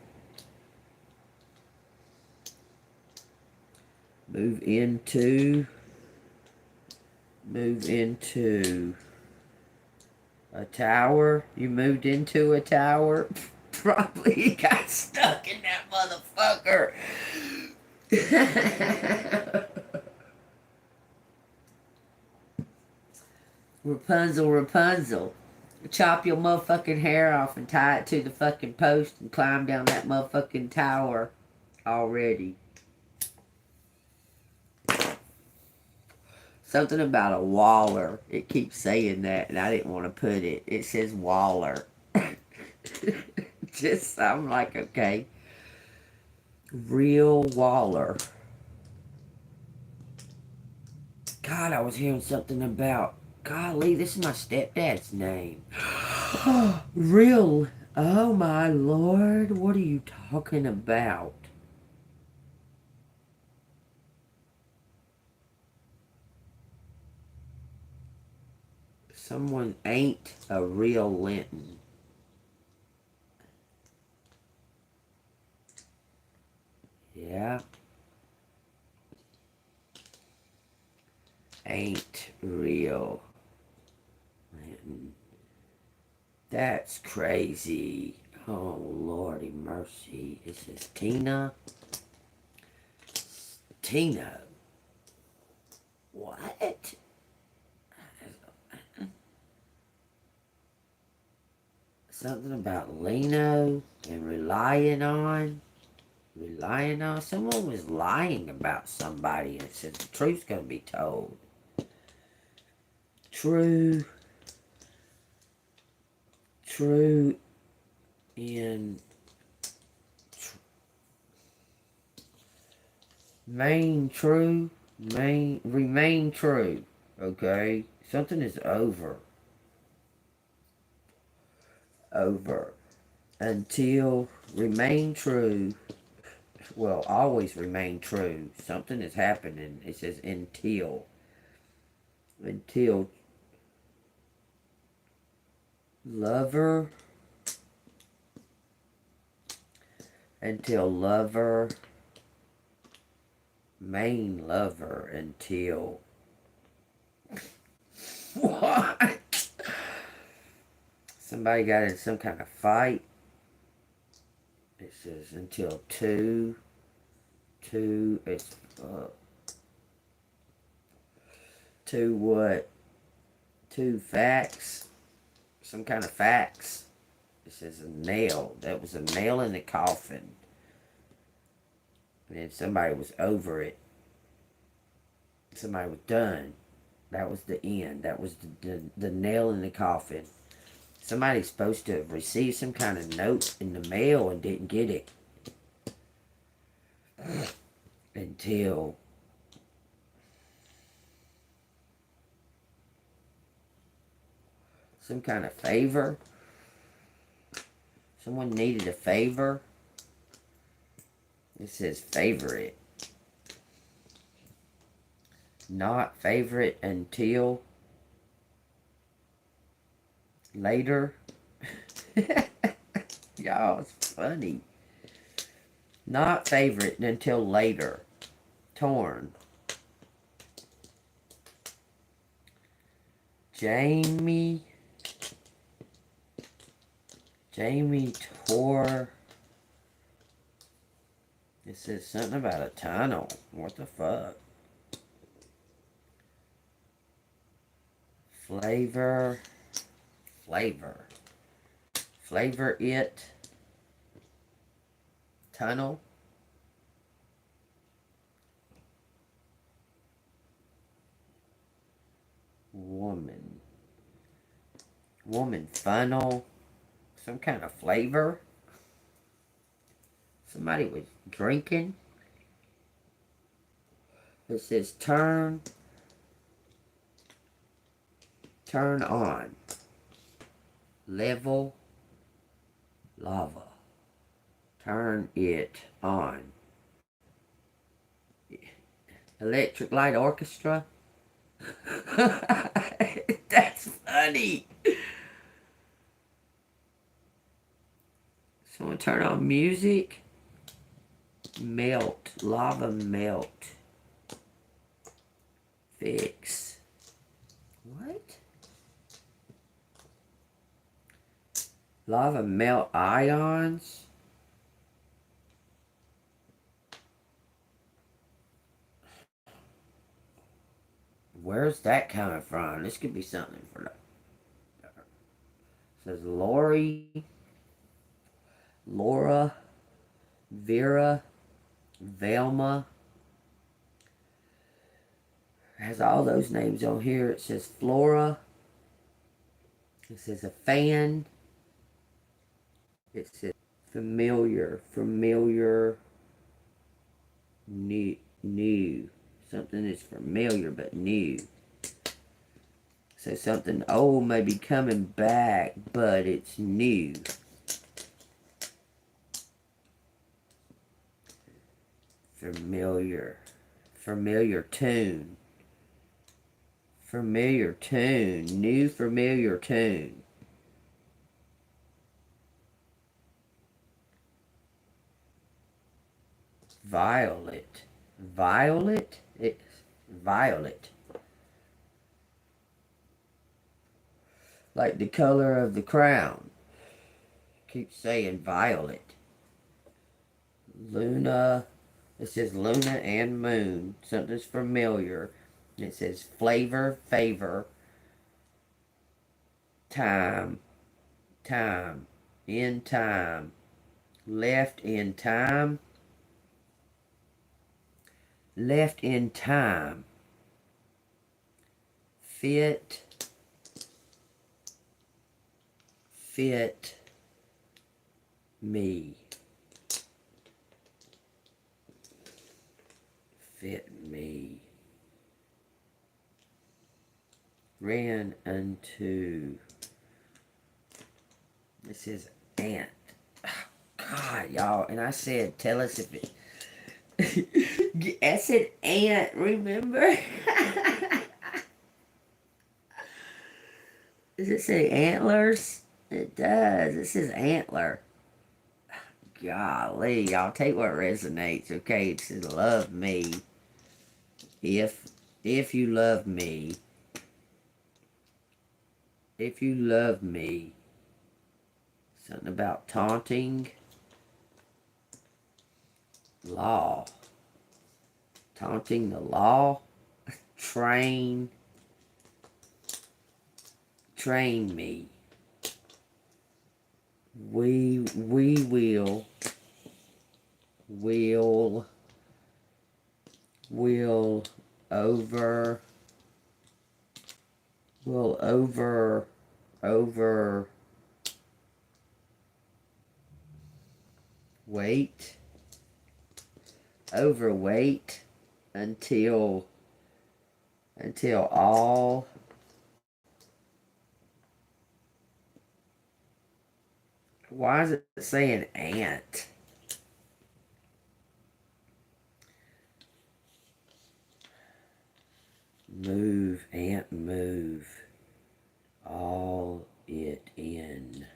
a tower. You moved into a tower. Probably got stuck in that motherfucker. Rapunzel. Chop your motherfucking hair off and tie it to the fucking post and climb down that motherfucking tower already. Something about a waller. It keeps saying that, and I didn't want to put it. It says waller. I'm like, okay. Real waller. God, I was hearing something about, golly, this is my stepdad's name. Real. Oh my Lord, what are you talking about? Someone ain't a real Linton. Yeah. Ain't real Linton. That's crazy. Oh, Lordy mercy. This is Tina. Tina. What? Something about Leno and relying on. Someone was lying about somebody and said the truth's gonna be told. True in remain true. Okay, something is over until remain true. Well, always remain true. Something is happening. It says until lover main lover until what? Somebody got in some kind of fight. It says until two. It's two what? Two facts. Some kind of facts. It says a nail. That was a nail in the coffin. And somebody was over it. Somebody was done. That was the end. That was the nail in the coffin. Somebody's supposed to have received some kind of note in the mail and didn't get it. Until some kind of favor. Someone needed a favor. It says favorite. Not favorite until later. Y'all, it's funny. Not favorite until later. Torn. Jamie tore. It says something about a tunnel. What the fuck? Flavor it. Tunnel. Woman funnel. Some kind of flavor. Somebody was drinking. It says turn on. Level lava. Turn it on. Electric Light Orchestra. That's funny. Someone turn on music. Melt. Lava melt. Fix. What? Lava melt ions. Where's that coming from? This could be something for that. It says Laura, Vera, Velma. It has all those names on here. It says Flora. It says a fan. It says familiar, new. Something is familiar but new. So something old may be coming back, but it's new. Familiar tune. Familiar tune. New familiar tune. Violet. Violet? It's violet. Like the color of the crown. Keep saying violet. Luna. It says Luna and Moon. Something's familiar. It says flavor, favor, time, time, in time, left in time, left in time, fit, fit me, fit me. Ran unto. This is ant. Oh, God, y'all. And I said, tell us if it. I said ant, remember? Does it say antlers? It does. It says antler. Golly, y'all, take what resonates, okay? It says love me. If you love me. If you love me. Something about taunting. Law. Taunting the law. Train. Train me. We will over wait overweight until all why is it saying ant? Move, ant, move. All it in.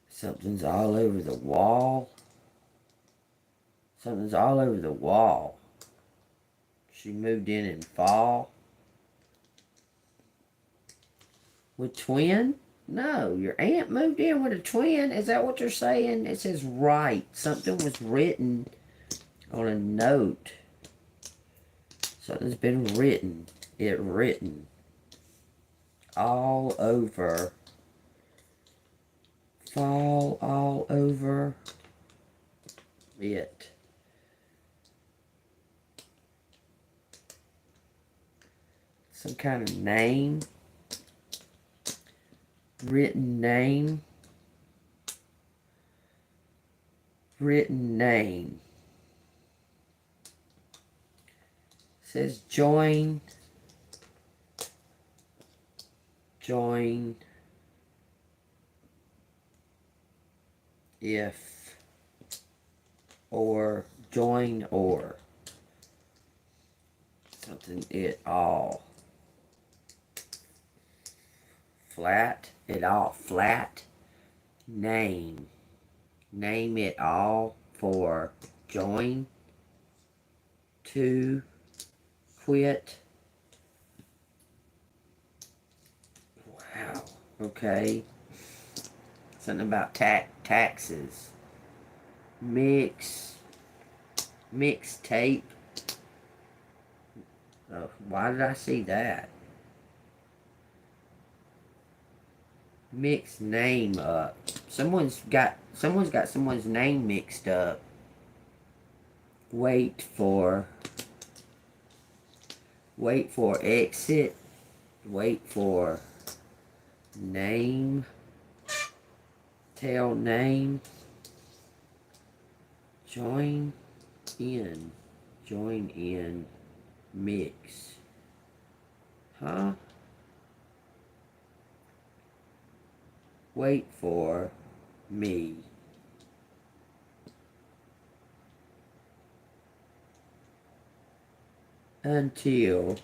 Something's all over the wall. Something's all over the wall. She moved in fall. With twin? No, your aunt moved in with a twin. Is that what you're saying? It says right. Something was written on a note. Something's been written. It written. All over. Fall all over it. Some kind of name. Written name. Written name. Says join. Join. If. Or. Join or. Something it all. Flat. It all. Flat. Name. Name it all for join. To. Quit. Wow. Okay. Something about taxes. Mix tape. Oh, why did I see that? Mix name up. Someone's got someone's name mixed up. Wait for exit. Wait for name. Tell name. Join in. Join in. Mix. Huh? Wait for me. until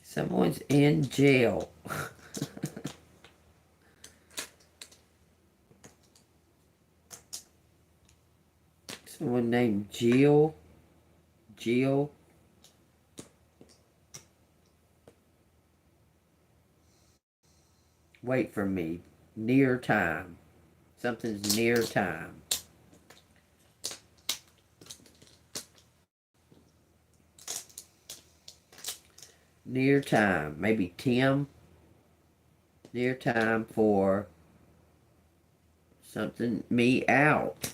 someone's in jail. Someone named Jill. Wait for me. Near time. Something's near time. Near time. Maybe Tim. Near time for something me out.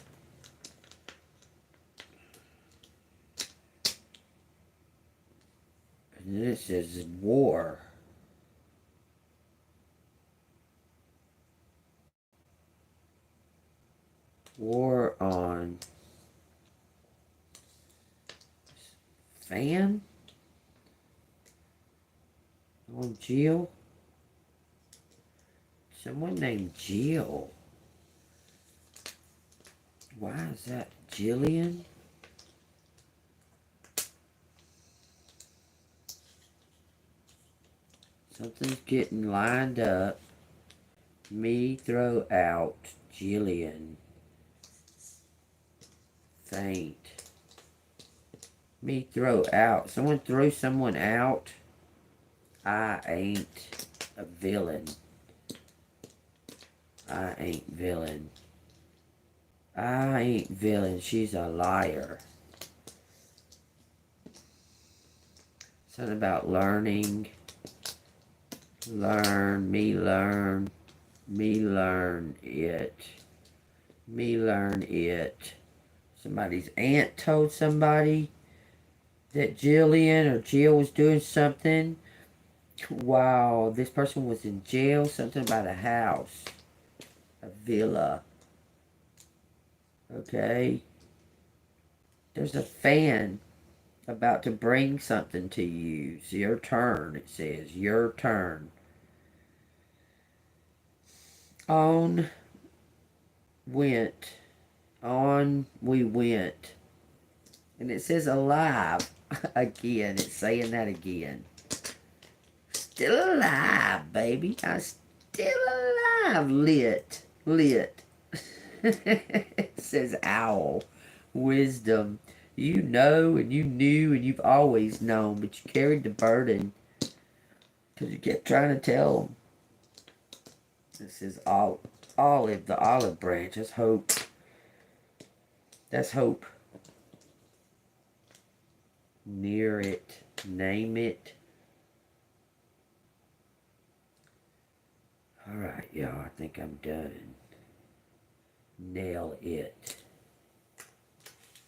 And then it says war. War on Fan? On Jill? Someone named Jill. Why is that Jillian? Something's getting lined up. Me throw out Jillian. Faint. Me throw out. Someone threw someone out. I ain't a villain. I ain't villain. I ain't villain. She's a liar. Something about learning. Learn. Me learn. Me learn it. Me learn it. Somebody's aunt told somebody that Jillian or Jill was doing something. Wow, this person was in jail. Something about a house. A villa. Okay. There's a fan about to bring something to you. It's your turn, it says. Your turn. On went. On we went. And it says alive. Again, it's saying that again. Still alive, baby. I'm still alive. Lit. It says owl. Wisdom. You know and you knew and you've always known, but you carried the burden because you kept trying to tell them. This is olive, the olive branch. That's hope. That's hope. Near it. Name it. Alright, y'all. I think I'm done. Nail it.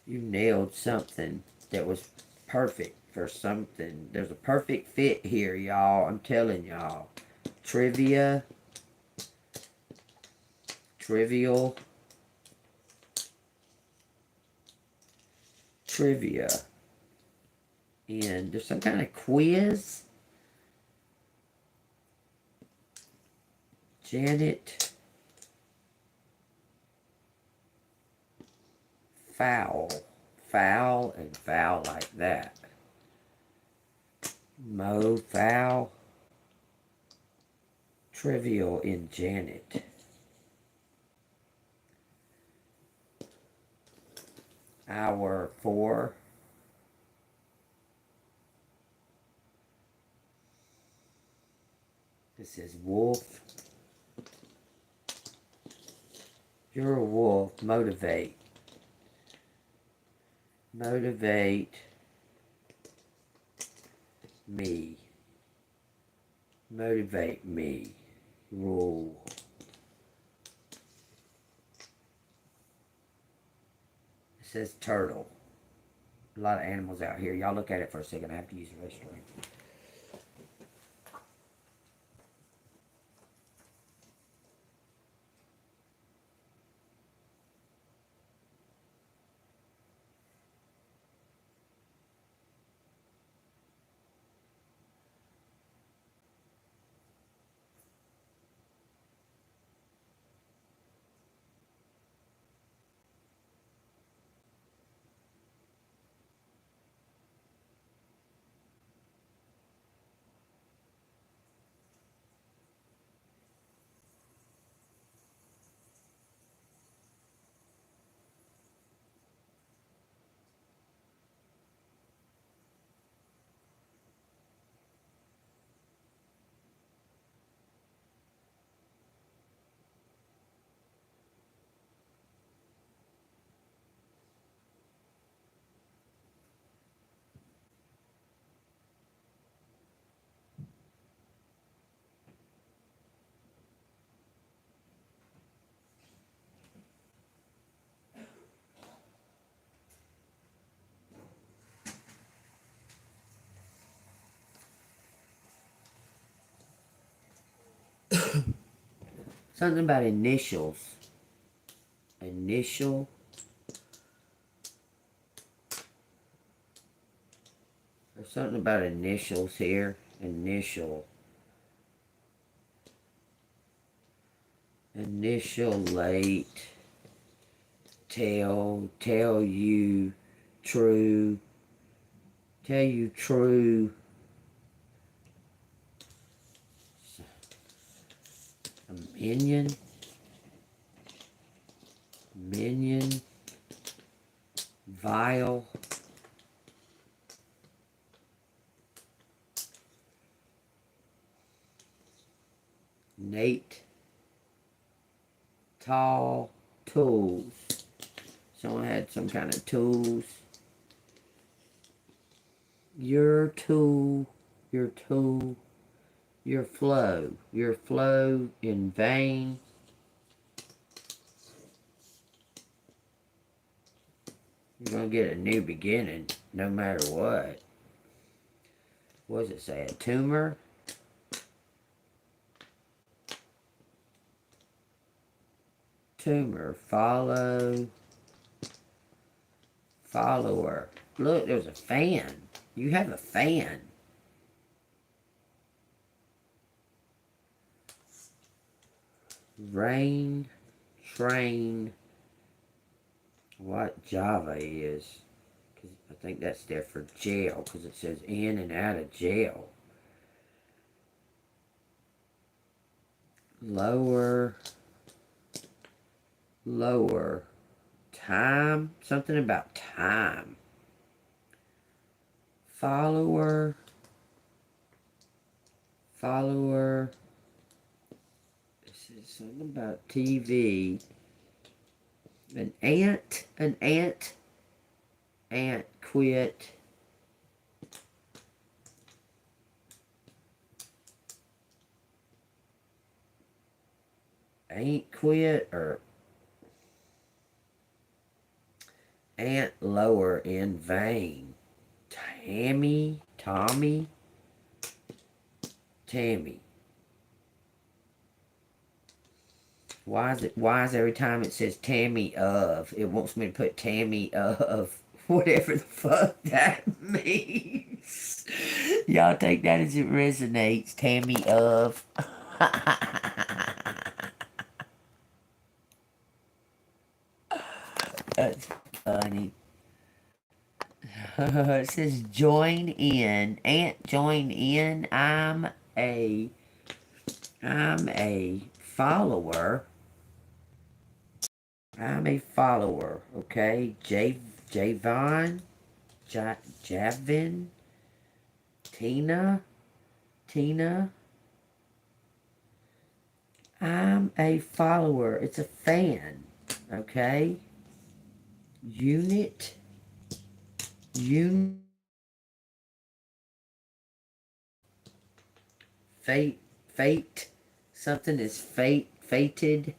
You nailed something that was perfect for something. There's a perfect fit here, y'all. I'm telling y'all. Trivia. Trivial. Trivia. And there's some kind of quiz. Janet. Foul. Foul and foul like that. Mo, foul. Trivial in Janet. Hour 4. This is wolf. You're a wolf. Motivate. Motivate me. Motivate me. Rule. It says turtle. A lot of animals out here. Y'all look at it for a second. I have to use the restroom. Something about initials. Initial. There's something about initials here. Initial. Initialate. Tell you true. Tell you true. A minion. Minion. Vile. Nate. Tall. Tools. Someone had some kind of tools. Your tool. Your tool. Your flow. Your flow in vain. You're going to get a new beginning no matter what. What does it say? A tumor? Tumor. Follow. Follower. Look, there's a fan. You have a fan. Rain. Train. What Java is. Cause I think that's there for jail. Because it says in and out of jail. Lower. Lower. Time. Something about time. Follower. Follower. This is something about TV. An ant. An ant. Ant quit. Ain't quit or ant lower in vain. Tammy. Tommy. Tammy. Why is every time it says Tammy of, it wants me to put Tammy of whatever the fuck that means. Y'all take that as it resonates. Tammy of. That's funny. It says join in. Aunt join in. I'm a follower. I'm a follower. Okay. Javon. Javin. Tina. I'm a follower. It's a fan. Okay. Unit. Fate. Something is fated.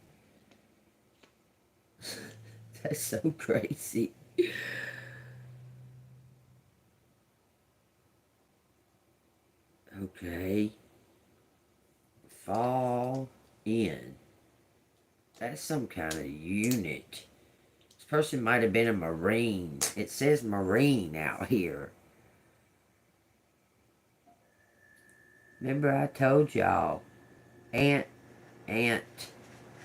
That's so crazy. Okay. Fall in. That's some kind of unit. This person might have been a Marine. It says Marine out here. Remember I told y'all. Aunt.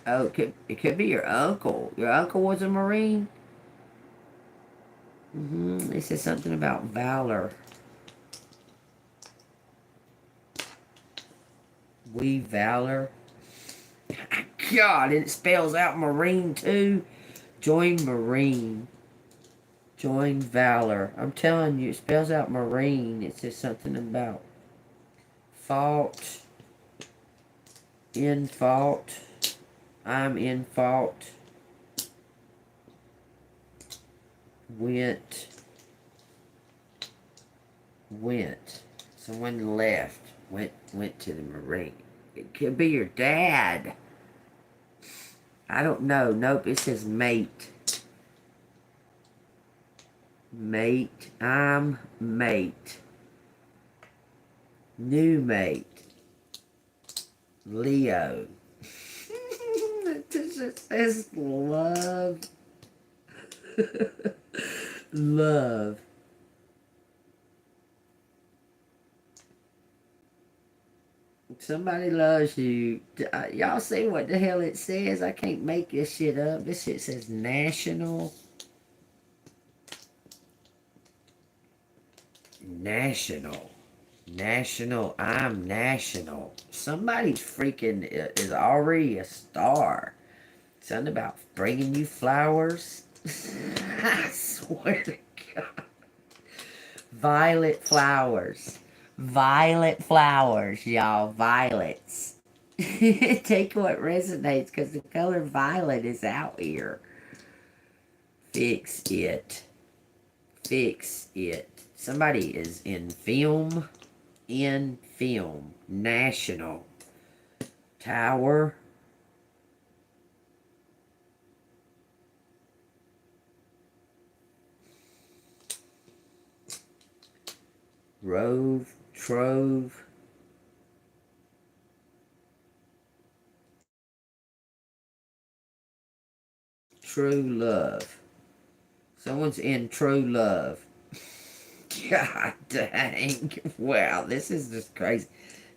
Oh, it could be your uncle. Your uncle was a Marine? It says something about valor. We valor. God, and it spells out Marine too. Join Marine. Join valor. I'm telling you, it spells out Marine. It says something about fault. In fault. I'm in fault. Went. Someone left. Went to the Marine. It could be your dad. I don't know. Nope, it says mate. Mate. I'm mate. New mate. Leo. This just says love. Love. Somebody loves you. Y'all see what the hell it says? I can't make this shit up. This shit says national. National. National. I'm national. Somebody's freaking is already a star. Something about bringing you flowers. I swear to God. Violet flowers. Violet flowers, y'all. Violets. Take what resonates because the color violet is out here. Fix it. Fix it. Somebody is in film. In film. National. Tower. Rove. Trove. True love. Someone's in true love. God dang. Wow, this is just crazy.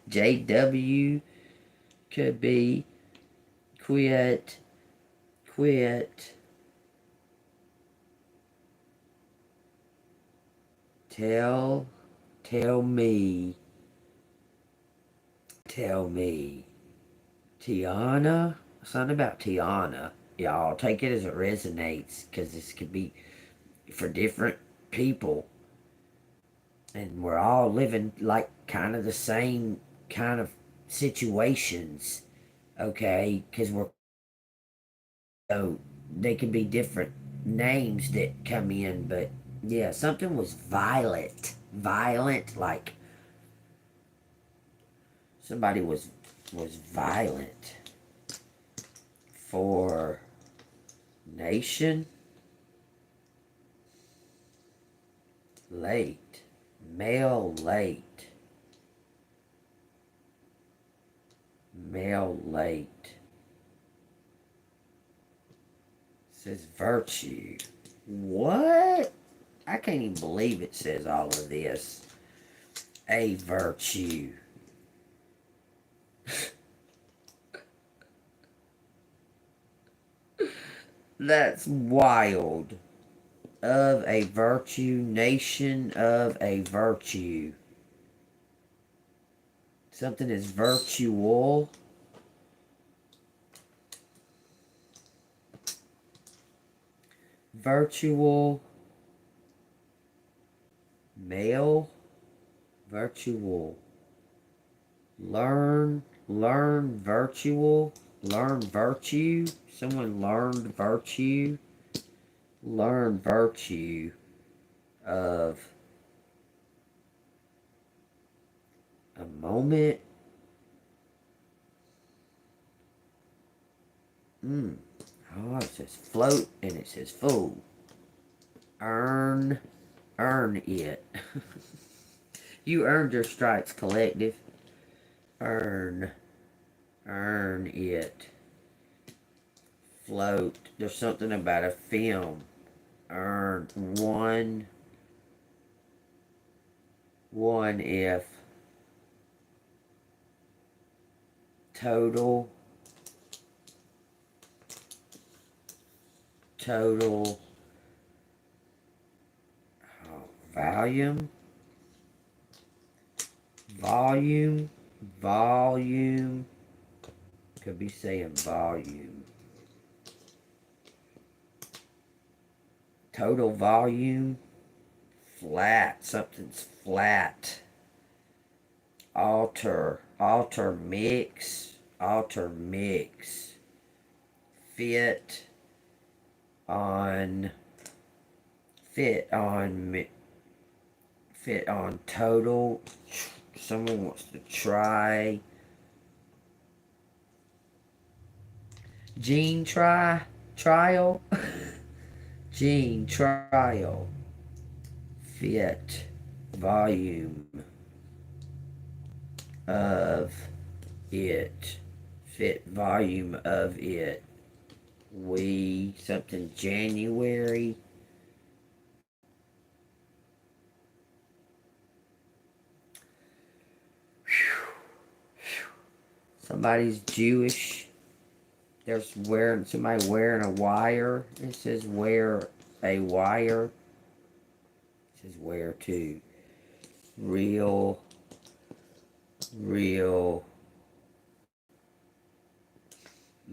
JW could be quit. Quit. Tell me. Tell me. Tiana? Something about Tiana. Y'all take it as it resonates because this could be for different people. And we're all living like kind of the same kind of situations. Okay? Because we're. So they could be different names that come in, but yeah, something was violent. Violent, like somebody was violent. For nation. Late. Mail late. Mail late. Says virtue. What? I can't even believe it says all of this. A virtue. That's wild. Of a virtue. Nation of a virtue. Something is virtual. Virtual. Male. Virtual. Learn virtual. Learn virtue. Someone learned virtue. Learn virtue of a moment. Oh, it says float and it says fool. Earn it. You earned your stripes, collective. Earn it. Float. There's something about a film. Earn one if total volume could be saying volume. Total volume. Flat. Something's flat. Alter mix. Fit on total. Someone wants to try. Gene trial. Gene trial. Fit volume of it. Fit volume of it. We, something January. Somebody's Jewish. There's somebody wearing a wire. It says wear a wire. It says wear to. Real.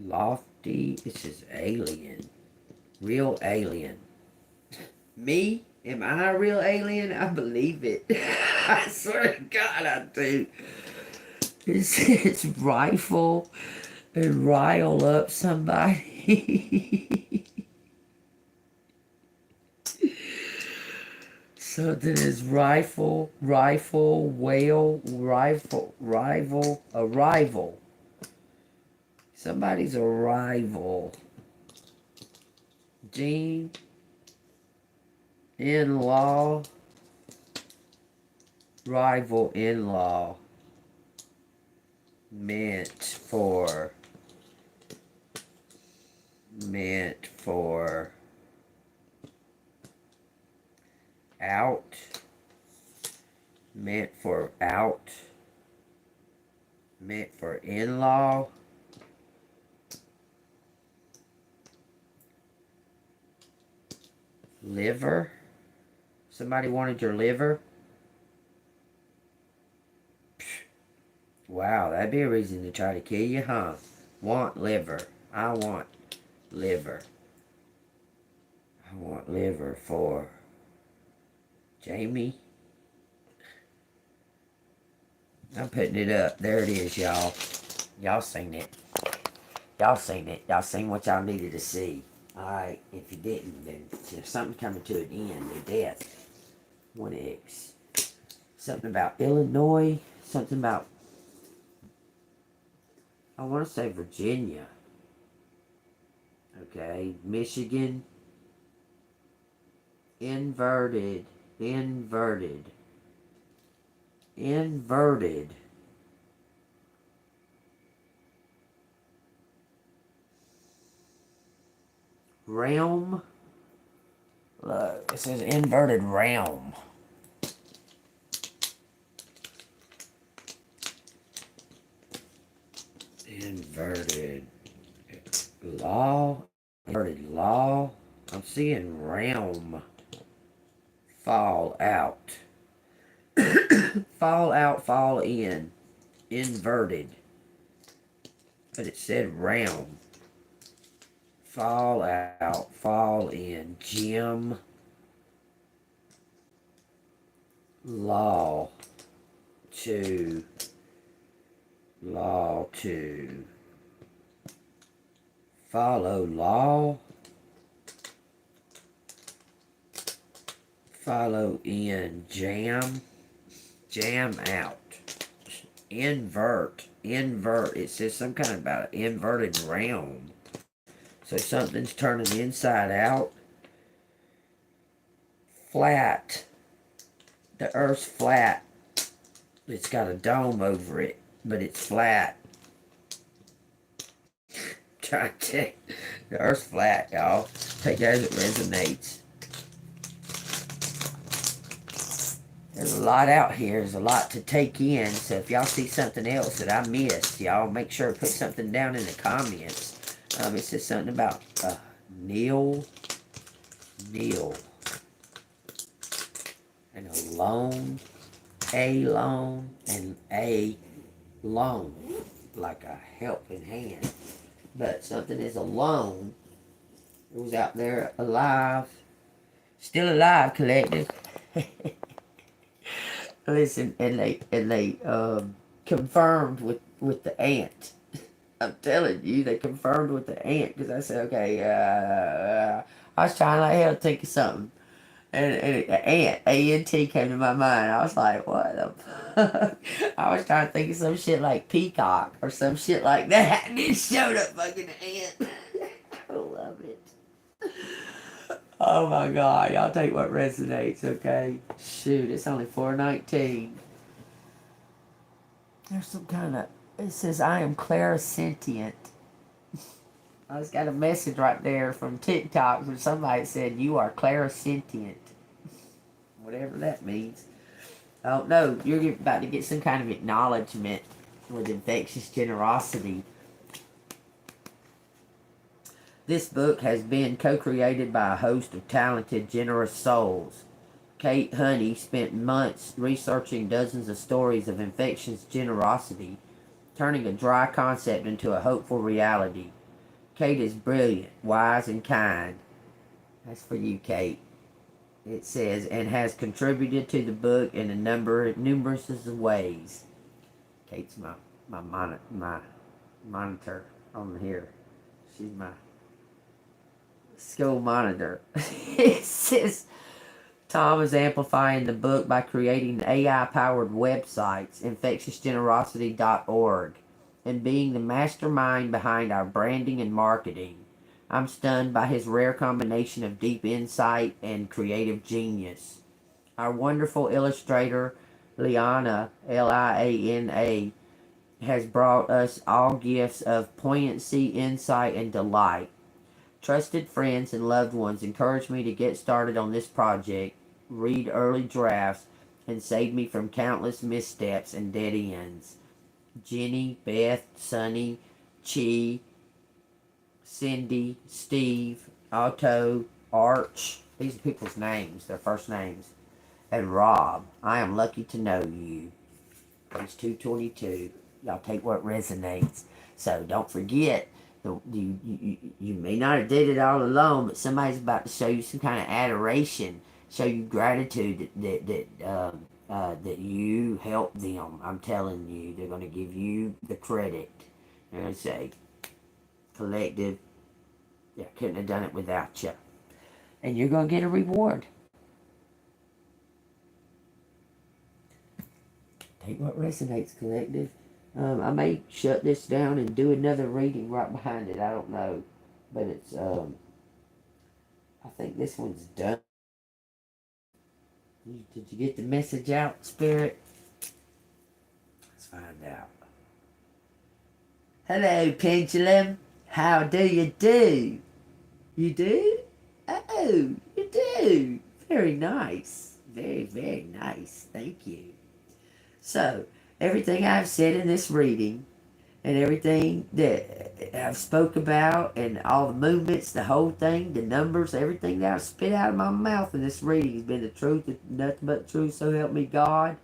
Lofty. It says alien. Real alien. Me? Am I a real alien? I believe it. I swear to God I do. It says rifle and rile up somebody. Something is rifle, whale, arrival. Somebody's arrival. Gene, in-law, rival in-law. Meant for out, meant for out, meant for in-law, liver. Somebody wanted your liver. Wow, that'd be a reason to try to kill you, huh? Want liver. I want liver. I want liver for Jamie. I'm putting it up. There it is, y'all. Y'all seen it. Y'all seen it. Y'all seen what y'all needed to see. Alright, if you didn't, then there's something coming to an end, the death. 1X. Something about Illinois. Something about, I want to say Virginia. Okay, Michigan. Inverted. Realm. Look, it says inverted realm. Inverted law. Inverted law. I'm seeing realm. Fall out. Fall out, fall in. Inverted. But it said realm. Fall out, fall in. Gym. Law to. Follow law. Follow in. Jam out. Invert. It says some kind about an inverted realm. So something's turning inside out. Flat. The earth's flat. It's got a dome over it, but it's flat. Try to check. The earth's flat, y'all. Take that as it resonates. There's a lot out here. There's a lot to take in. So if y'all see something else that I missed, y'all make sure to put something down in the comments. It says something about Neil. And a loan. And a loan. Like a helping hand. But something is alone. It was out there alive. Still alive, collective. Listen, and they confirmed with the ant. I'm telling you, they confirmed with the ant. Because I said, okay, I was trying like hell to think of something. And ant, A-N-T came to my mind. I was like, what the fuck? I was trying to think of some shit like peacock or some shit like that. And it showed up fucking ant. I love it. Oh my God. Y'all take what resonates, okay? Shoot, it's only 4:19. There's some kind of, it says, I am clairsentient. I just got a message right there from TikTok where somebody said, "You are clairsentient." Whatever that means. I don't know. You're about to get some kind of acknowledgement with infectious generosity. This book has been co-created by a host of talented, generous souls. Kate Honey spent months researching dozens of stories of infectious generosity, turning a dry concept into a hopeful reality. Kate is brilliant, wise, and kind. That's for you, Kate. It says, and has contributed to the book in numerous ways. Kate's my monitor on here. She's my school monitor. It says Tom is amplifying the book by creating AI-powered websites, infectiousgenerosity.org, and being the mastermind behind our branding and marketing. I'm stunned by his rare combination of deep insight and creative genius. Our wonderful illustrator, Liana, Liana, has brought us all gifts of poignancy, insight, and delight. Trusted friends and loved ones encouraged me to get started on this project, read early drafts, and save me from countless missteps and dead ends. Jenny, Beth, Sunny, Chi, Cindy, Steve, Otto, Arch. These are people's names, their first names. And Rob, I am lucky to know you. Page 222. Y'all take what resonates. So don't forget, you may not have did it all alone, but somebody's about to show you some kind of adoration, show you gratitude that you helped them. I'm telling you, they're going to give you the credit. They're going to say, collective, I couldn't have done it without you. And you're going to get a reward. Take what resonates, collective. I may shut this down and do another reading right behind it. I don't know. But it's, I think this one's done. Did you get the message out, Spirit? Let's find out. Hello, Pendulum. How do you do? You do? Oh, you do. Very nice. Very, very nice. Thank you. So, everything I've said in this reading, and everything that I've spoke about, and all the movements, the whole thing, the numbers, everything that I've spit out of my mouth in this reading has been the truth, nothing but the truth, so help me God.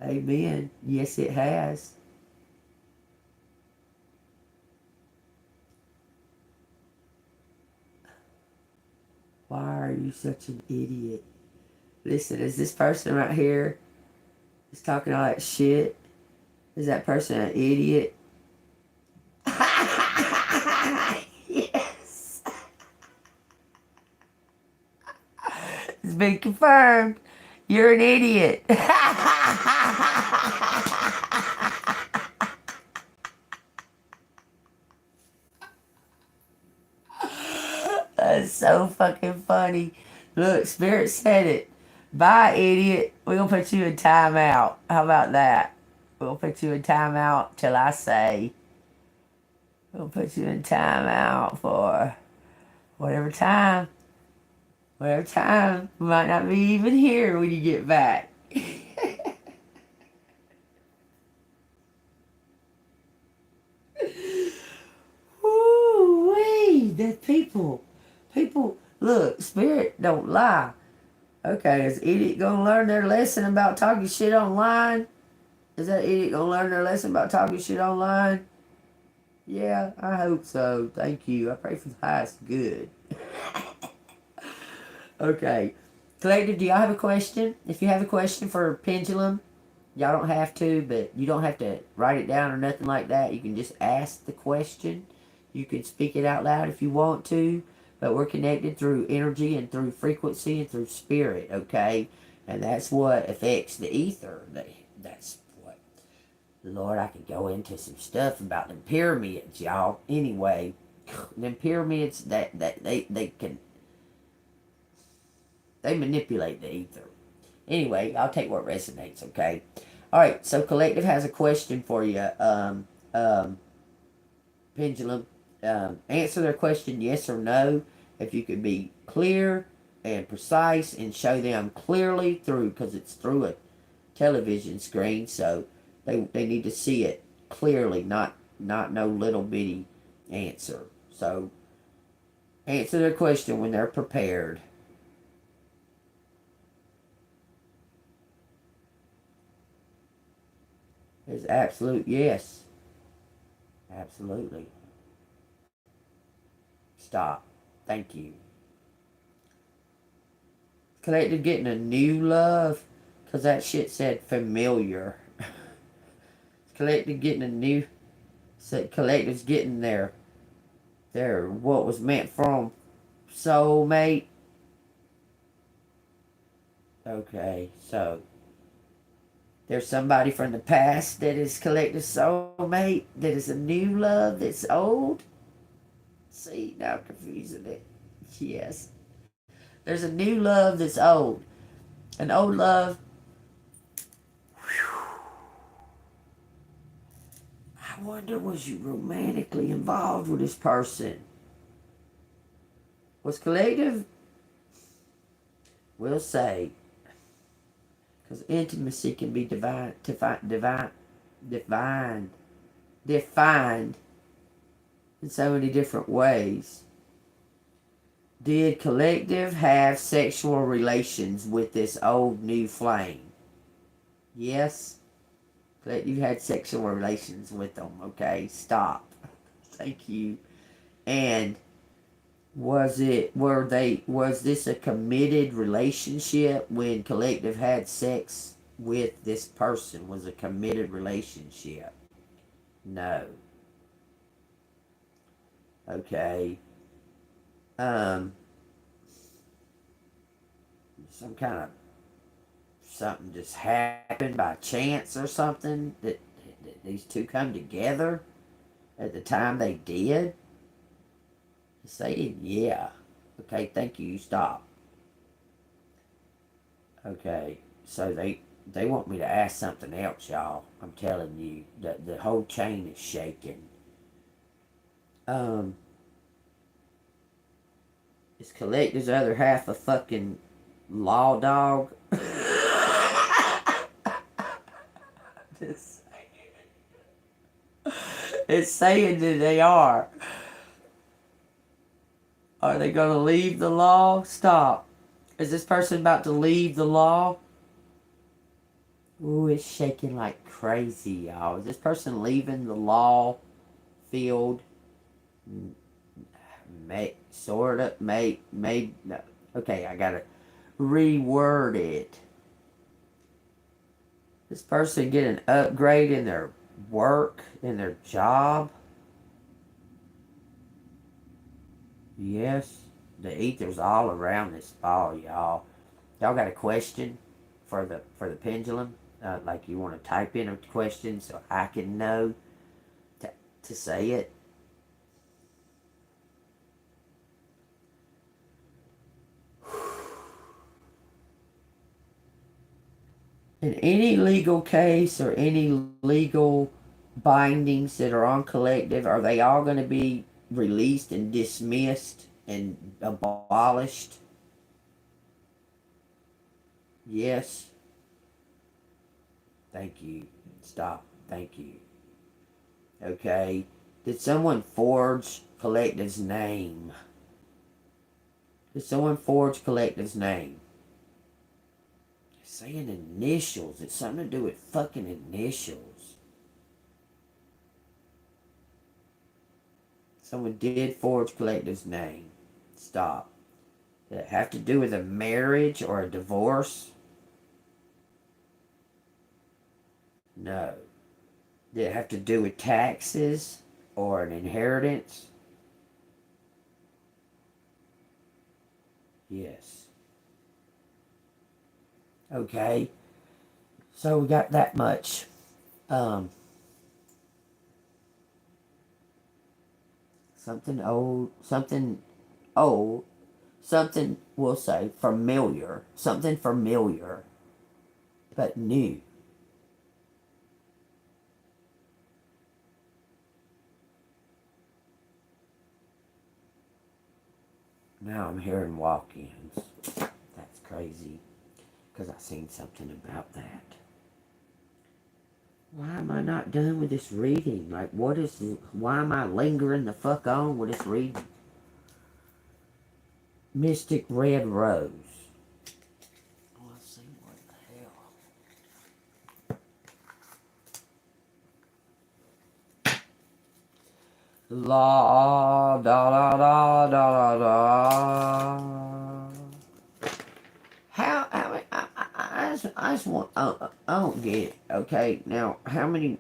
Amen. Yes, it has. Why are you such an idiot? Listen, is this person right here is talking all that shit? Is that person an idiot? Yes. It's been confirmed. You're an idiot. That's so fucking funny. Look, Spirit said it. Bye, idiot. We're going to put you in timeout. How about that? We'll put you in timeout till I say. We'll put you in timeout for whatever time. Whatever time. We might not be even here when you get back. Woo-wee. The people. People, look, Spirit don't lie. Okay, is idiot gonna learn their lesson about talking shit online? Is that idiot gonna learn their lesson about talking shit online? Yeah, I hope so. Thank you. I pray for the highest good. Okay. Collective, do y'all have a question? If you have a question for Pendulum, y'all don't have to, but you don't have to write it down or nothing like that. You can just ask the question. You can speak it out loud if you want to. But we're connected through energy and through frequency and through spirit, okay? And that's what affects the ether. That's what... Lord, I could go into some stuff about the pyramids, y'all. Anyway, them pyramids, they can... They manipulate the ether. Anyway, I'll take what resonates, okay? Alright, so Collective has a question for you. pendulum. Answer their question yes or no. If you could be clear and precise and show them clearly through, because it's through a television screen, so they need to see it clearly, not no little bitty answer. So answer their question when they're prepared. It's absolute yes. Absolutely. Stop. Thank you. Collective getting a new love, because that shit said familiar. Collective getting a new, said collective's getting their what was meant for them soulmate. Okay, so there's somebody from the past that is collective's soulmate, that is a new love that's old. See, now I'm confusing it. Yes. There's a new love that's old. An old love. I wonder, was you romantically involved with this person? Was collective? We'll say. Because intimacy can be defined in so many different ways. Did collective have sexual relations with this old new flame? Yes. Collective had sexual relations with them. Okay, stop. Thank you. And was this a committed relationship when collective had sex with this person? Was a committed relationship? No. Okay. Some kind of something just happened by chance or something that these two come together at the time they did? Saying yeah. Okay, thank you, stop. Okay, so they want me to ask something else, y'all. I'm telling you, the whole chain is shaking. Is Collector's other half a fucking law dog? It's saying that they are. Are they going to leave the law? Stop. Is this person about to leave the law? Ooh, it's shaking like crazy, y'all. Is this person leaving the law field? No. Okay, I gotta reword it. This person get an upgrade in their work, in their job? Yes. The ether's all around this ball, y'all. Y'all got a question for the pendulum? Like you want to type in a question so I can know to say it? In any legal case or any legal bindings that are on collective, are they all going to be released and dismissed and abolished? Yes. Thank you. Stop. Thank you. Okay. Did someone forge collective's name? Did someone forge collective's name? It's saying initials. It's something to do with fucking initials. Someone did forge collective's name. Stop. Did it have to do with a marriage or a divorce? No. Did it have to do with taxes or an inheritance? Yes. Okay. So we got that much. Something old, something we'll say familiar, something familiar, but new. Now I'm hearing walk-ins. That's crazy. Because I seen something about that. Why am I not done with this reading? Like, why am I lingering the fuck on with this reading? Mystic Red Rose. Let's see what the hell. La da da da da da da. How I just want, I don't get it, okay? Now, how many,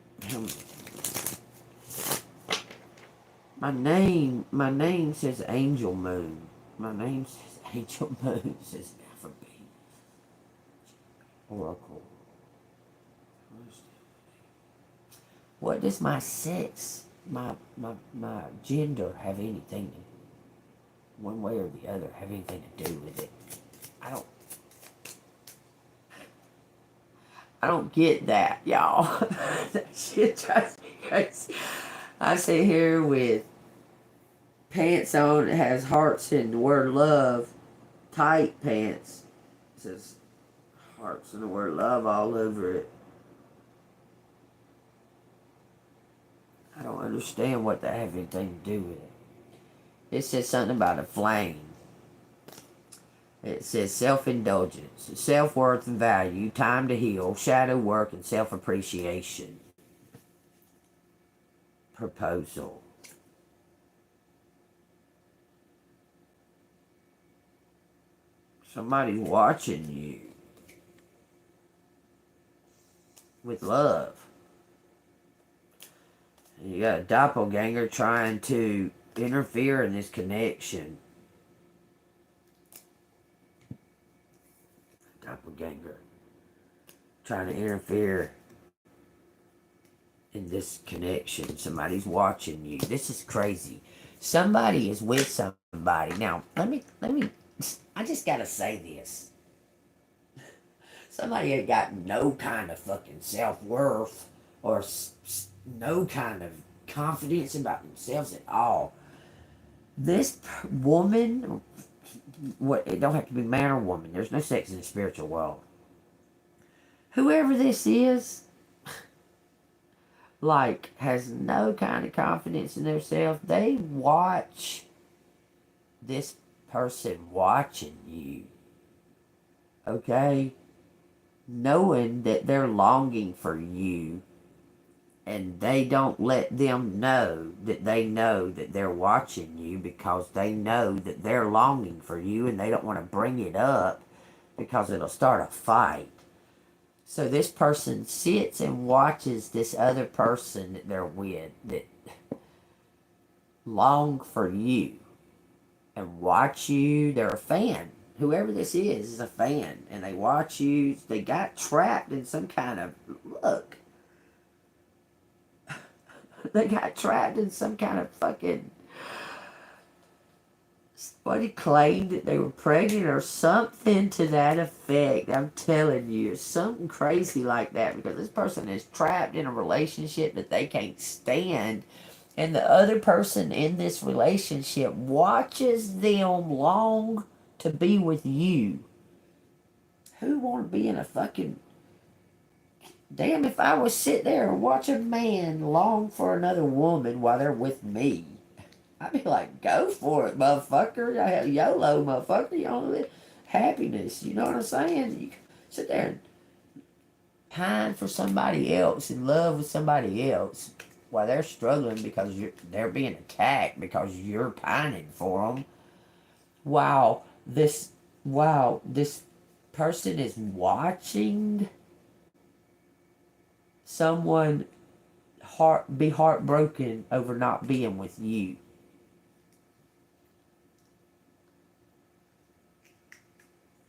my name says Angel Moon. My name says Angel Moon. It says ALPHABEAN. Oracle. What does my sex, my gender have anything to, one way or the other, have anything to do with it? I don't get that, y'all. That shit drives me crazy. I sit here with pants on that has hearts and the word love, tight pants. It says hearts and the word love all over it. I don't understand what that have anything to do with it. It says something about a flame. It says self-indulgence, self-worth and value, time to heal, shadow work, and self-appreciation. Proposal. Somebody's watching you with love. And you got a doppelganger trying to interfere in this connection. Doppelganger trying to interfere in this connection. Somebody's watching you. This is crazy. Somebody is with somebody. Now, let me I just gotta say this. Somebody ain't got no kind of fucking self-worth or no kind of confidence about themselves at all. This woman, what, it don't have to be man or woman. There's no sex in the spiritual world. Whoever this is, like, has no kind of confidence in themselves. They watch this person watching you, okay? Knowing that they're longing for you, and they don't let them know that they know that they're watching you, because they know that they're longing for you and they don't want to bring it up because it'll start a fight. So this person sits and watches this other person that they're with that long for you and watch you. They're a fan. Whoever this is a fan, and they watch you. They got trapped in some kind of, look, they got trapped in some kind of fucking, somebody claimed that they were pregnant or something to that effect. I'm telling you, something crazy like that, because this person is trapped in a relationship that they can't stand, and the other person in this relationship watches them long to be with you. Who want to be in a fucking... Damn, if I was sit there and watch a man long for another woman while they're with me, I'd be like, go for it, motherfucker. I have YOLO, motherfucker. You only live happiness. You know what I'm saying? You sit there and pine for somebody else and love with somebody else while they're struggling because they're being attacked because you're pining for them. Wow, this person is watching someone be heartbroken over not being with you.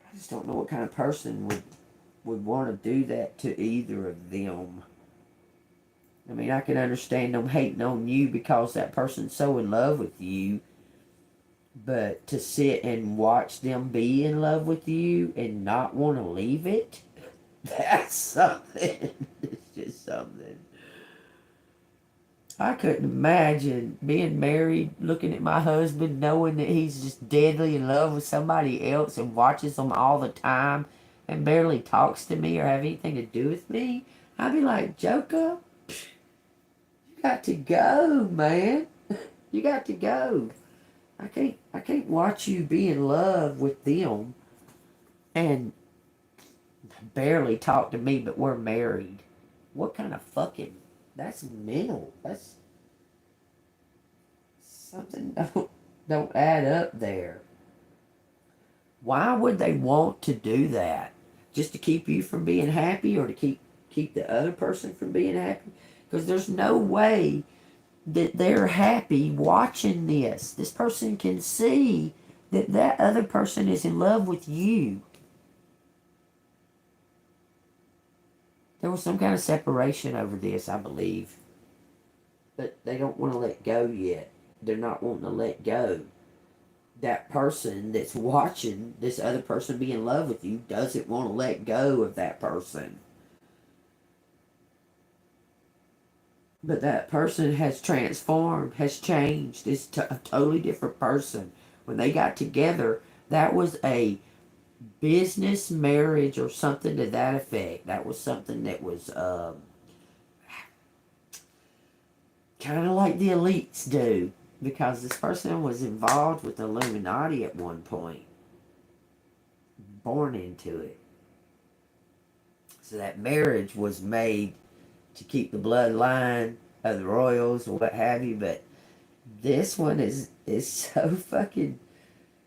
I just don't know what kind of person would want to do that to either of them. I mean, I can understand them hating on you because that person's so in love with you, but to sit and watch them be in love with you and not want to leave it, that's something. It's just something. I couldn't imagine being married, looking at my husband, knowing that he's just deadly in love with somebody else and watches them all the time and barely talks to me or have anything to do with me. I'd be like, Joker, you got to go, man. You got to go. I can't watch you be in love with them and barely talk to me, but we're married. What kind of fucking, that's mental. That's something don't add up there. Why would they want to do that? Just to keep you from being happy or to keep the other person from being happy? Because there's no way that they're happy watching this. This person can see that that other person is in love with you. There was some kind of separation over this, I believe. But they don't want to let go yet. They're not wanting to let go. That person that's watching this other person be in love with you doesn't want to let go of that person. But that person has transformed, has changed, is a totally different person. When they got together, that was a business marriage or something to that effect. That was something that was kind of like the elites do. Because this person was involved with the Illuminati at one point. Born into it. So that marriage was made to keep the bloodline of the royals or what have you. But this one is so fucking...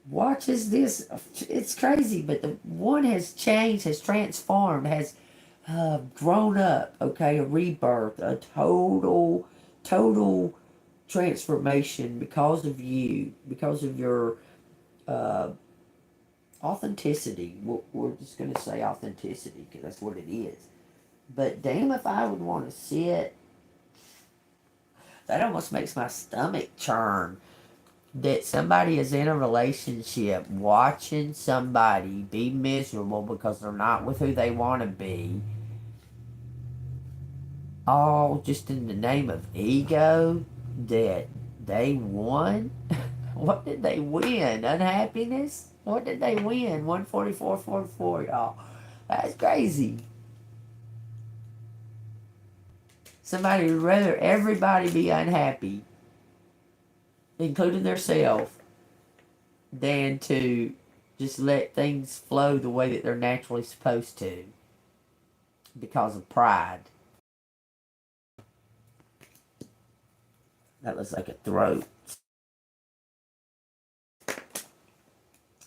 Watches this. It's crazy. But the one has changed, has transformed, has grown up. Okay, a rebirth. A total transformation because of you, because of your authenticity. We're just going to say authenticity because that's what it is. But damn if I would want to sit. That almost makes my stomach churn. That somebody is in a relationship watching somebody be miserable because they're not with who they want to be. All just in the name of ego. That they won? What did they win? Unhappiness? What did they win? 144.44, y'all. That's crazy. Somebody would rather everybody be unhappy, including themselves, than to just let things flow the way that they're naturally supposed to because of pride. That looks like a throat. It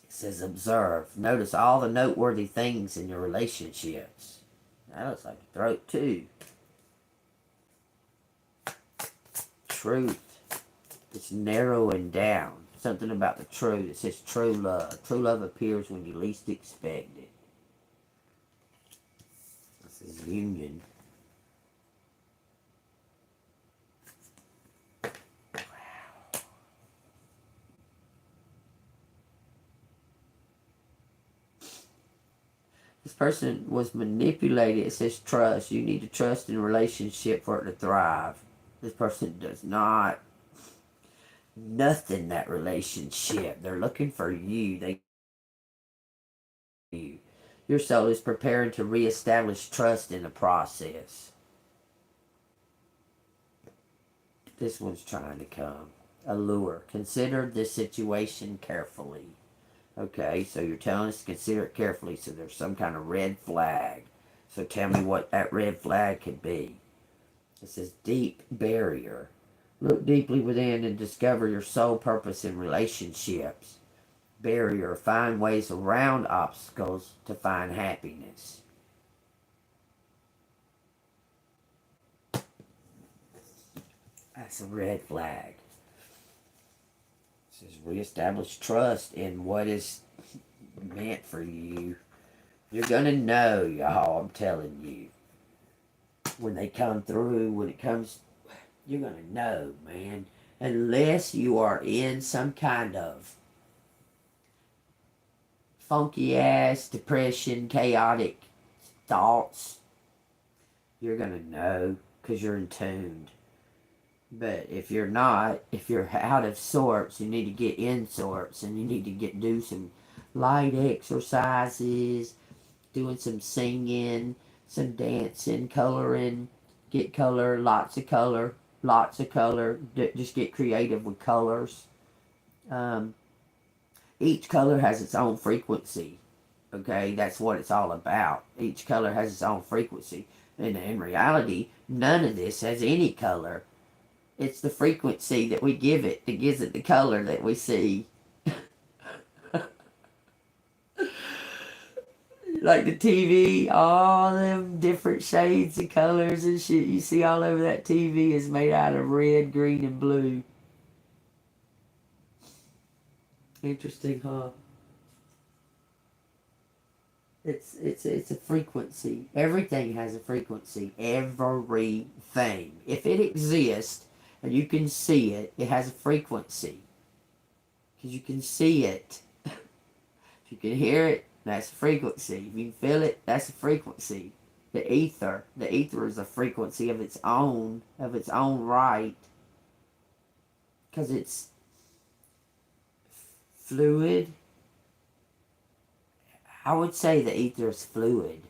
says observe. Notice all the noteworthy things in your relationships. That looks like a throat too. Truth. It's narrowing down. Something about the truth. It says true love. True love appears when you least expect it. This is union. This person was manipulated. It says trust. You need to trust in a relationship for it to thrive. This person does not. Nothing that relationship. They're looking for you. Your soul is preparing to reestablish trust in the process. This one's trying to come. Allure. Consider this situation carefully. Okay, so you're telling us to consider it carefully, so there's some kind of red flag. So tell me what that red flag could be. It says deep barrier. Look deeply within and discover your sole purpose in relationships. Barrier. Find ways around obstacles to find happiness. That's a red flag. It says reestablish trust in what is meant for you. You're gonna know, y'all, I'm telling you. When they come through, when it comes, you're gonna know, man. Unless you are in some kind of funky ass depression, chaotic thoughts, you're gonna know because you're in tuned. But if you're not, if you're out of sorts, you need to get in sorts, and you need to do some light exercises, doing some singing, some dancing, coloring, get color, lots of color, lots of color. Just get creative with colors. Um, each color has its own frequency. Okay, that's what it's all about. Each color has its own frequency. And in reality, none of this has any color. It's the frequency that we give it that gives it the color that we see. Like the TV, all them different shades of colors and shit you see all over that TV is made out of red, green, and blue. Interesting, huh? It's a frequency. Everything has a frequency. Everything. If it exists and you can see it, it has a frequency. Because you can see it. If you can hear it, that's a frequency. If you can feel it, that's a frequency. The ether. The ether is a frequency of its own right. Because it's fluid. I would say the ether is fluid.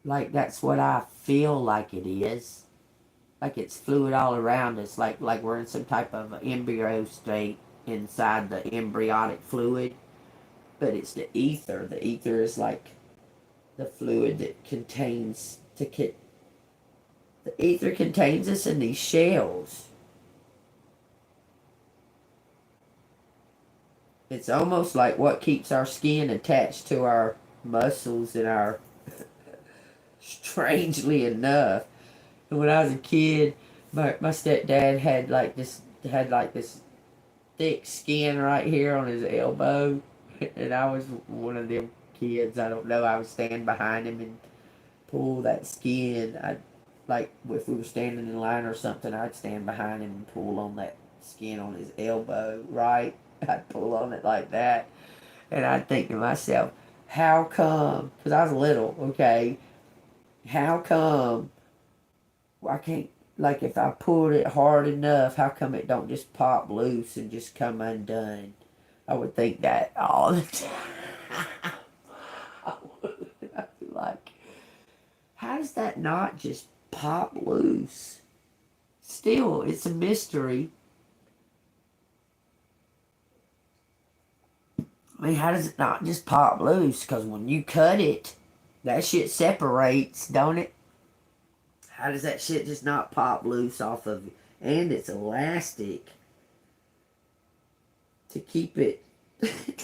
Like that's what I feel like it is. Like it's fluid all around us. Like we're in some type of embryo state inside the embryonic fluid. But it's the ether. The ether is like the fluid that contains the ether contains us in these shells. It's almost like what keeps our skin attached to our muscles and our strangely enough. And when I was a kid, my stepdad had like this thick skin right here on his elbow, and I was one of them kids. I don't know. I would stand behind him and pull that skin. I like if we were standing in line or something, I'd stand behind him and pull on that skin on his elbow. Right, I'd pull on it like that, and I'd think to myself, how come? Because I was little, okay. How come I can't, like, if I pulled it hard enough, how come it don't just pop loose and just come undone? I would think that all the time. I'd be like, how does that not just pop loose? Still, it's a mystery. I mean, how does it not just pop loose? Because when you cut it, that shit separates, don't it? How does that shit just not pop loose off of it? And it's elastic to keep it.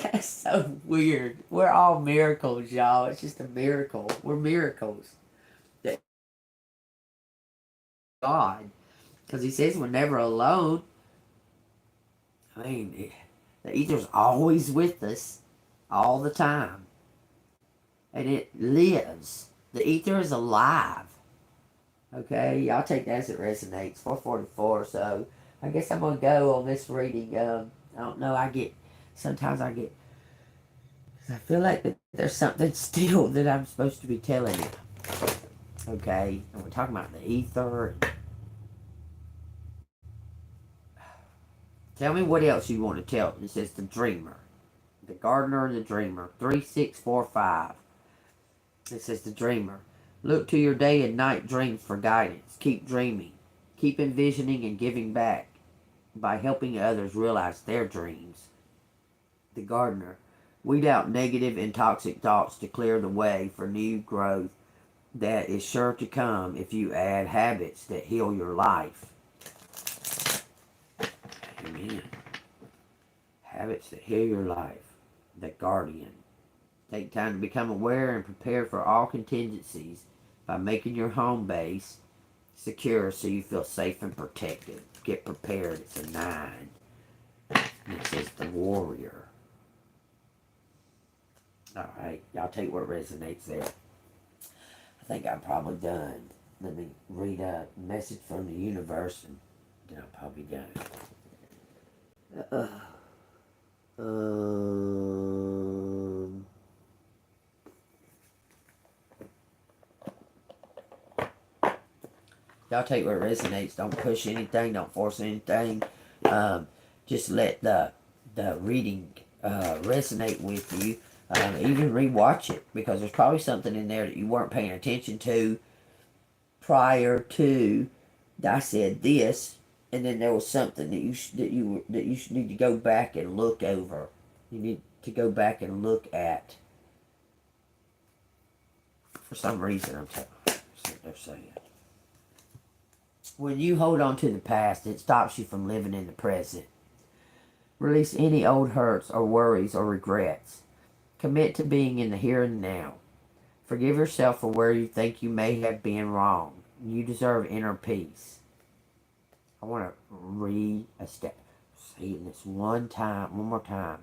That's so weird. We're all miracles, y'all. It's just a miracle. We're miracles. That God. Because he says we're never alone. I mean, the ether's always with us. All the time. And it lives. The ether is alive. Okay, y'all take that as it resonates. 444, so I guess I'm going to go on this reading. I don't know, sometimes I get, I feel like that there's something still that I'm supposed to be telling you. Okay, and we're talking about the ether. Tell me what else you want to tell. It says the dreamer. The gardener and the dreamer. 3645. It says the dreamer. Look to your day and night dreams for guidance. Keep dreaming. Keep envisioning and giving back by helping others realize their dreams. The gardener. Weed out negative and toxic thoughts to clear the way for new growth that is sure to come if you add habits that heal your life. Amen. Habits that heal your life. The guardian. Take time to become aware and prepare for all contingencies by making your home base secure so you feel safe and protected. Get prepared. It's a 9. And it says the warrior. Alright, y'all take what resonates there. I think I'm probably done. Let me read a message from the universe and then I'm probably done. Y'all take what resonates. Don't push anything. Don't force anything. Just let the reading resonate with you. Even rewatch it, because there's probably something in there that you weren't paying attention to prior to I said this, and then there was something that you need to go back and look over. You need to go back and look at. For some reason, that's what they're saying. When you hold on to the past, it stops you from living in the present. Release any old hurts or worries or regrets. Commit to being in the here and now. Forgive yourself for where you think you may have been wrong. You deserve inner peace. I want to say this one more time.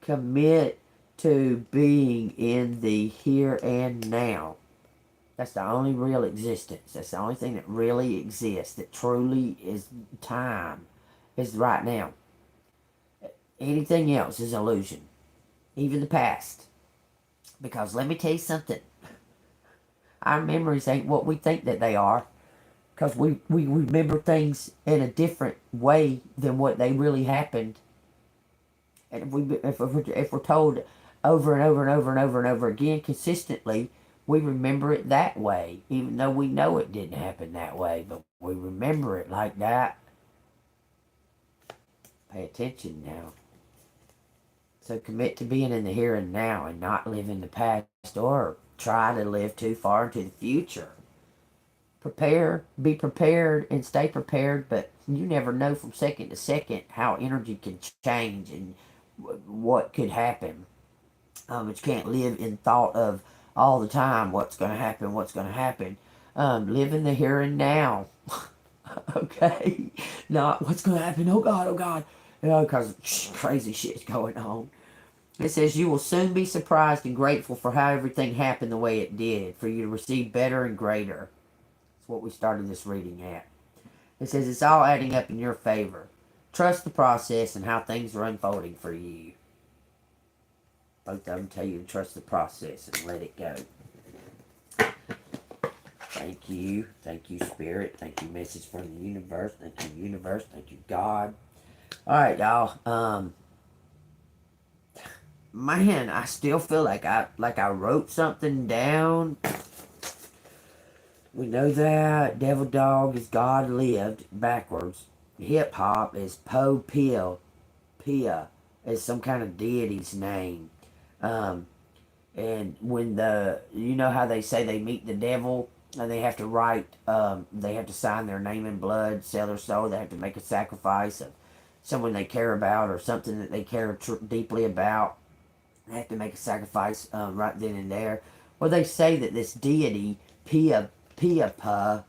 Commit to being in the here and now. That's the only real existence. That's the only thing that really exists, that truly is time, is right now. Anything else is illusion. Even the past. Because let me tell you something. Our memories ain't what we think that they are. Because we remember things in a different way than what they really happened. And if we're told over and over and over and over and over again consistently, we remember it that way, even though we know it didn't happen that way, but we remember it like that. Pay attention now. So commit to being in the here and now and not live in the past or try to live too far into the future. Be prepared and stay prepared, but you never know from second to second how energy can change and what could happen. But you can't live in thought of all the time what's going to happen. Live in the here and now. Okay? Not what's going to happen. Oh God. Because crazy shit's going on. It says you will soon be surprised and grateful for how everything happened the way it did, for you to receive better and greater. That's what we started this reading at. It says it's all adding up in your favor. Trust the process and how things are unfolding for you. Both of them tell you to trust the process and let it go. Thank you. Thank you, Spirit. Thank you, message from the universe. Thank you, universe. Thank you, God. Alright, y'all. Man, I still feel like I wrote something down. We know that Devil Dog is God lived backwards. Hip hop is Po Pia. Pia is some kind of deity's name. And when you know how they say they meet the devil and they have to they have to sign their name in blood, sell their soul, they have to make a sacrifice of someone they care about or something that they care deeply about. They have to make a sacrifice right then and there. Well, they say that this deity, Piapo,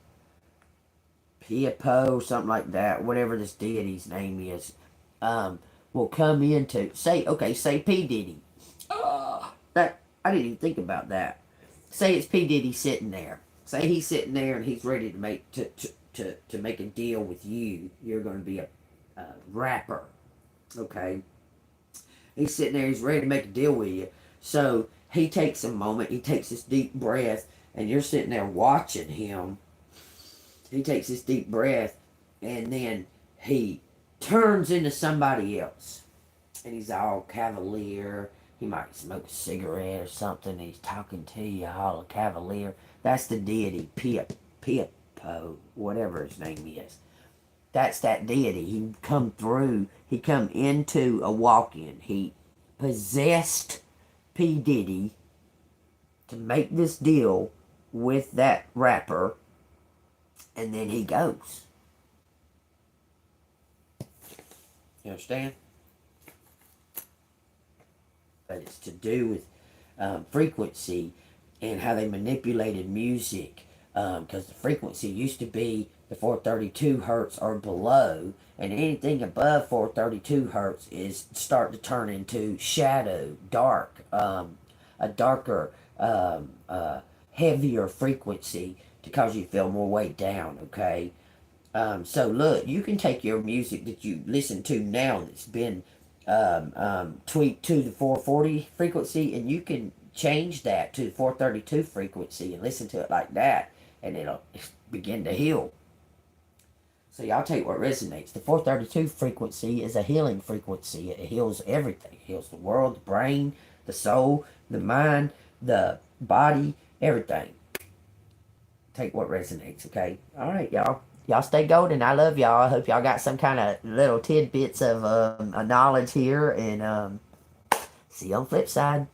something like that, whatever this deity's name is, will come into, say P. Diddy. That I didn't even think about that. Say it's P. Diddy sitting there. Say he's sitting there and he's ready to make a deal with you. You're going to be a rapper, okay? He's sitting there, he's ready to make a deal with you. So he takes a moment, he takes this deep breath, and you're sitting there watching him. He takes this deep breath, and then he turns into somebody else. And he's all cavalier. He might smoke a cigarette or something. He's talking to you all cavalier. That's the deity, Piapo, whatever his name is. That's that deity. He come into a walk-in. He possessed P. Diddy to make this deal with that rapper, and then he goes. You understand? But it's to do with frequency and how they manipulated music. Because the frequency used to be the 432 hertz or below, and anything above 432 hertz is start to turn into shadow, dark, a darker, heavier frequency to cause you to feel more weight down, okay? So look, you can take your music that you listen to now that's been tweaked to the 440 frequency, and you can change that to the 432 frequency and listen to it like that. and it'll begin to heal. So y'all take what resonates. The 432 frequency is a healing frequency. It heals everything. It heals the world, the brain, the soul, the mind, the body, everything. Take what resonates, okay? All right, y'all. Y'all stay golden. I love y'all. I hope y'all got some kind of little tidbits of knowledge here. And see you on the flip side.